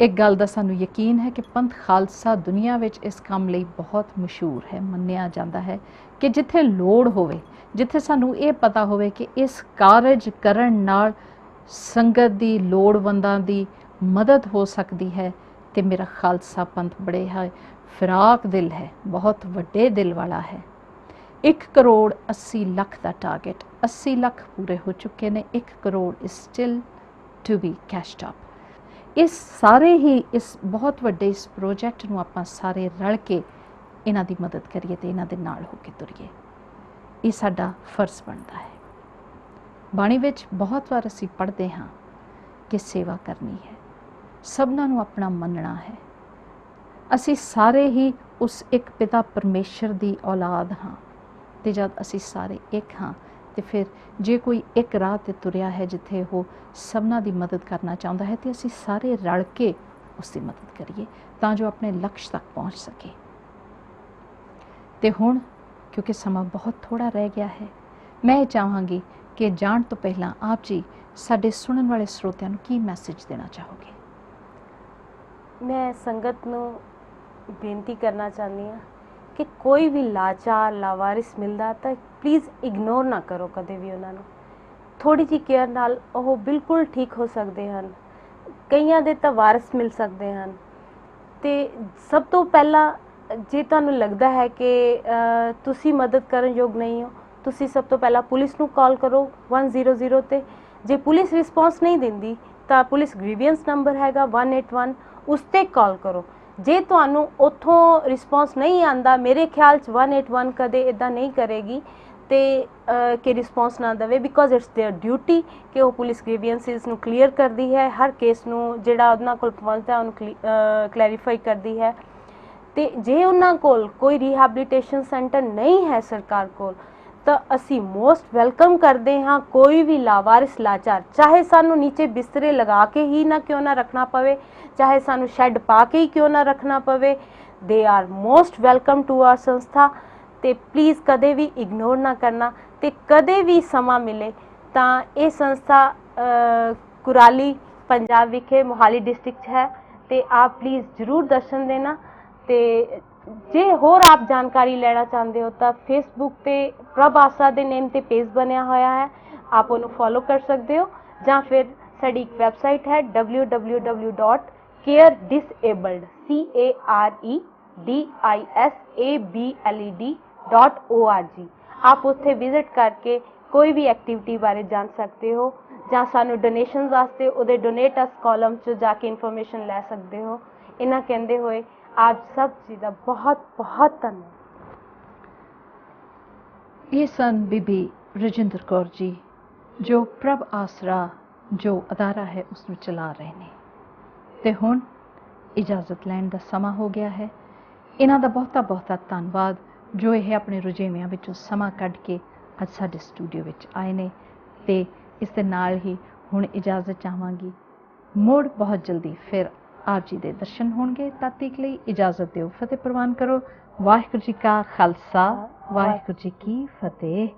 ਇੱਕ ਗੱਲ ਦਾ ਸਾਨੂੰ ਯਕੀਨ ਹੈ ਕਿ ਪੰਥ ਖਾਲਸਾ ਦੁਨੀਆ ਵਿੱਚ ਇਸ ਕੰਮ ਲਈ ਬਹੁਤ ਮਸ਼ਹੂਰ ਹੈ, ਮੰਨਿਆ ਜਾਂਦਾ ਹੈ ਕਿ ਜਿੱਥੇ ਲੋੜ ਹੋਵੇ, ਜਿੱਥੇ ਸਾਨੂੰ ਇਹ ਪਤਾ ਹੋਵੇ ਕਿ ਇਸ ਕਾਰਜ ਕਰਨ ਨਾਲ ਸੰਗਤ ਦੀ ਲੋੜਵੰਦਾਂ ਦੀ ਮਦਦ ਹੋ ਸਕਦੀ ਹੈ, ਤੇ ਮੇਰਾ ਖਾਲਸਾ ਪੰਥ ਬੜੇ ਹੈ ਫਿਰਾਕ ਦਿਲ ਹੈ, ਬਹੁਤ ਵੱਡੇ ਦਿਲ ਵਾਲਾ ਹੈ। 1 ਕਰੋੜ 80 ਲੱਖ ਦਾ ਟਾਰਗੇਟ, 80 ਲੱਖ ਪੂਰੇ ਹੋ ਚੁੱਕੇ ਨੇ, 1 crore is still to be cashed up. ਇਸ ਸਾਰੇ ਹੀ ਇਸ ਬਹੁਤ ਵੱਡੇ ਇਸ ਪ੍ਰੋਜੈਕਟ ਨੂੰ ਆਪਾਂ ਸਾਰੇ ਰਲ ਕੇ ਇਹਨਾਂ ਦੀ ਮਦਦ ਕਰੀਏ ਤੇ ਇਹਨਾਂ ਦੇ ਨਾਲ ਹੋ ਕੇ ਤੁਰੀਏ, ਇਹ ਸਾਡਾ ਫਰਜ਼ ਬਣਦਾ ਹੈ। ਬਾਣੀ ਵਿੱਚ ਬਹੁਤ ਵਾਰ ਅਸੀਂ ਪੜ੍ਹਦੇ ਹਾਂ ਕਿ ਸੇਵਾ ਕਰਨੀ ਹੈ, ਸਭਨਾਂ ਨੂੰ ਆਪਣਾ ਮੰਨਣਾ ਹੈ। ਅਸੀਂ ਸਾਰੇ ਹੀ ਉਸ ਇੱਕ ਪਿਤਾ ਪਰਮੇਸ਼ਰ ਦੀ ਔਲਾਦ ਹਾਂ, ਤੇ ਜਦ ਅਸੀਂ ਸਾਰੇ ਇੱਕ ਹਾਂ ਤੇ ਫਿਰ ਜੇ ਕੋਈ ਇੱਕ ਰਾਹ ਤੇ ਤੁਰਿਆ ਹੈ ਜਿੱਥੇ ਉਹ ਸਭਨਾਂ ਦੀ ਮਦਦ ਕਰਨਾ ਚਾਹੁੰਦਾ ਹੈ, ਤੇ ਅਸੀਂ ਸਾਰੇ ਰਲ ਕੇ ਉਸ ਦੀ ਮਦਦ ਕਰੀਏ ਤਾਂ ਜੋ ਆਪਣੇ ਲਕਸ਼ ਤੱਕ ਪਹੁੰਚ ਸਕੇ। ਤੇ ਹੁਣ ਕਿਉਂਕਿ ਸਮਾਂ ਬਹੁਤ ਥੋੜਾ ਰਹਿ ਗਿਆ ਹੈ, ਮੈਂ ਇਹ ਚਾਹਾਂਗੀ ਕਿ ਜਾਣ ਤੋਂ ਪਹਿਲਾਂ ਆਪ ਜੀ ਸਾਡੇ ਸੁਣਨ ਵਾਲੇ ਸਰੋਤਿਆਂ ਨੂੰ ਕੀ ਮੈਸੇਜ ਦੇਣਾ ਚਾਹੋਗੇ? ਮੈਂ ਸੰਗਤ ਨੂੰ ਬੇਨਤੀ ਕਰਨਾ ਚਾਹੁੰਦੀ ਹਾਂ ਕਿ ਕੋਈ ਵੀ ਲਾਚਾਰ ਲਾਵਾਰਿਸ ਮਿਲਦਾ ਤਾਂ ਪਲੀਜ਼ ਇਗਨੋਰ ਨਾ ਕਰੋ ਕਦੇ ਵੀ ਉਹਨਾਂ ਨੂੰ। ਥੋੜ੍ਹੀ ਜਿਹੀ ਕੇਅਰ ਨਾਲ ਉਹ ਬਿਲਕੁਲ ਠੀਕ ਹੋ ਸਕਦੇ ਹਨ। ਕਈਆਂ ਦੇ ਤਾਂ ਵਾਰਿਸ ਮਿਲ ਸਕਦੇ ਹਨ। ਅਤੇ ਸਭ ਤੋਂ ਪਹਿਲਾਂ ਜੇ ਤੁਹਾਨੂੰ ਲੱਗਦਾ ਹੈ ਕਿ ਤੁਸੀਂ ਮਦਦ ਕਰਨ ਯੋਗ ਨਹੀਂ ਹੋ, ਤੁਸੀਂ ਸਭ ਤੋਂ ਪਹਿਲਾਂ ਪੁਲਿਸ ਨੂੰ ਕਾਲ ਕਰੋ 100 'ਤੇ। ਜੇ ਪੁਲਿਸ ਰਿਸਪੌਂਸ ਨਹੀਂ ਦਿੰਦੀ ਤਾਂ ਪੁਲਿਸ ਗ੍ਰੀਵੀਅੰਸ ਨੰਬਰ ਹੈਗਾ 181, ਉਸ 'ਤੇ ਕਾਲ ਕਰੋ। ਜੇ ਤੁਹਾਨੂੰ ਉੱਥੋਂ ਰਿਸਪੌਂਸ ਨਹੀਂ ਆਉਂਦਾ, ਮੇਰੇ ਖਿਆਲ 'ਚ 181 ਕਦੇ ਇੱਦਾਂ ਨਹੀਂ ਕਰੇਗੀ ਤੇ ਕਿ ਰਿਸਪੌਂਸ ਨਾ ਦੇਵੇ, ਬਿਕੋਜ਼ ਇਟਸ देयर ਡਿਊਟੀ ਕਿ ਉਹ ਪੁਲਿਸ ਗ੍ਰੀਵੀਅੰਸਿਸ ਨੂੰ ਕਲੀਅਰ ਕਰਦੀ ਹੈ, ਹਰ ਕੇਸ ਨੂੰ ਜਿਹੜਾ ਉਹਨਾਂ ਕੋਲ ਪਹੁੰਚਦਾ ਉਹਨੂੰ ਕਲੈਰੀਫਾਈ ਕਰਦੀ ਹੈ। ਤੇ ਜੇ ਉਹਨਾਂ ਕੋਲ ਕੋਈ ਰੀਹੈਬਲੀਟੇਸ਼ਨ ਸੈਂਟਰ ਨਹੀਂ ਹੈ ਸਰਕਾਰ ਕੋਲ, ਤਾਂ ਅਸੀਂ ਮੋਸਟ ਵੈਲਕਮ ਕਰਦੇ ਹਾਂ ਕੋਈ ਵੀ ਲਾਵਾਰਿਸ ਲਾਚਾਰ, ਚਾਹੇ ਸਾਨੂੰ ਨੀਚੇ ਬਿਸਤਰੇ ਲਗਾ ਕੇ ਹੀ ਨਾ ਕਿਉਂ ਨਾ ਰੱਖਣਾ ਪਵੇ, ਚਾਹੇ ਸਾਨੂੰ ਸ਼ੈੱਡ ਪਾ ਕੇ ਹੀ ਕਿਉਂ ਨਾ ਰੱਖਣਾ ਪਵੇ, they are most welcome to our ਸੰਸਥਾ। ਤੇ ਪਲੀਜ਼ ਕਦੇ ਵੀ ਇਗਨੋਰ ਨਾ ਕਰਨਾ। ਤੇ ਕਦੇ ਵੀ ਸਮਾਂ ਮਿਲੇ ਤਾਂ ਇਹ ਸੰਸਥਾ ਕੁਰਾਲੀ ਪੰਜਾਬ ਵਿਖੇ ਮੋਹਾਲੀ ਡਿਸਟ੍ਰਿਕਟ 'ਚ ਹੈ, ਤੇ ਆਪ ਪਲੀਜ਼ ਜ਼ਰੂਰ ਦਰਸ਼ਨ ਦੇਣਾ। ਤੇ ਜੇ ਹੋਰ ਆਪ ਜਾਣਕਾਰੀ ਲੈਣਾ ਚਾਹੁੰਦੇ ਹੋ ਤਾਂ ਫੇਸਬੁੱਕ ਤੇ ਪ੍ਰਭ ਆਸਰਾ ਦੇ ਨੇਮ ਤੇ ਪੇਜ ਬਣਿਆ ਹੋਇਆ ਹੈ, ਆਪ ਉਹਨੂੰ ਫੋਲੋ ਕਰ ਸਕਦੇ ਹੋ, ਜਾਂ ਫਿਰ ਸਾਡੀ ਇੱਕ ਵੈਬਸਾਈਟ ਹੈ www.caredisable.org। ਆਪ ਉੱਥੇ ਵਿਜ਼ਿਟ ਕਰਕੇ ਕੋਈ ਵੀ ਐਕਟੀਵਿਟੀ ਬਾਰੇ ਜਾਣ ਸਕਦੇ ਹੋ, ਜਾਂ ਸਾਨੂੰ ਡੋਨੇਸ਼ਨ ਵਾਸਤੇ ਉਹਦੇ ਡੋਨੇਟ ਅਸ ਕਾਲਮ 'ਚ ਜਾ ਕੇ ਇਨਫੋਰਮੇਸ਼ਨ ਲੈ ਸਕਦੇ ਹੋ। ਇਹਨਾਂ ਕਹਿੰਦੇ ਹੋਏ ਆਪ ਸਭ ਜੀ ਦਾ ਬਹੁਤ ਬਹੁਤ ਧੰਨਵਾਦ। ਇਹ ਸਨ ਬੀਬੀ ਰਜਿੰਦਰ ਕੌਰ ਜੀ, ਜੋ ਪ੍ਰਭ ਆਸਰਾ ਜੋ ਅਦਾਰਾ ਹੈ ਉਸ ਨੂੰ ਚਲਾ ਰਹੇ ਨੇ। ਤੇ ਹੁਣ ਇਜਾਜ਼ਤ ਲੈਣ ਦਾ ਸਮਾਂ ਹੋ ਗਿਆ ਹੈ। ਇਹਨਾਂ ਦਾ ਬਹੁਤਾ ਬਹੁਤਾ ਧੰਨਵਾਦ ਜੋ ਇਹ ਆਪਣੇ ਰੁਝੇਵਿਆਂ ਵਿੱਚੋਂ ਸਮਾਂ ਕੱਢ ਕੇ ਅੱਜ ਸਾਡੇ ਸਟੂਡੀਓ ਵਿੱਚ ਆਏ ਨੇ। ਤੇ ਇਸ ਦੇ ਨਾਲ ਹੀ ਹੁਣ ਇਜਾਜ਼ਤ ਚਾਹਾਂਗੀ। ਮੁੜ ਬਹੁਤ ਜਲਦੀ ਫਿਰ ਆਪ ਜੀ ਦੇ ਦਰਸ਼ਨ ਹੋਣਗੇ। ਤਦ ਤੱਕ ਲਈ ਇਜਾਜ਼ਤ ਦਿਓ। ਫਤਿਹ ਪ੍ਰਵਾਨ ਕਰੋ। ਵਾਹਿਗੁਰੂ ਜੀ ਕਾ ਖਾਲਸਾ, ਵਾਹਿਗੁਰੂ ਜੀ ਕੀ ਫਤਿਹ।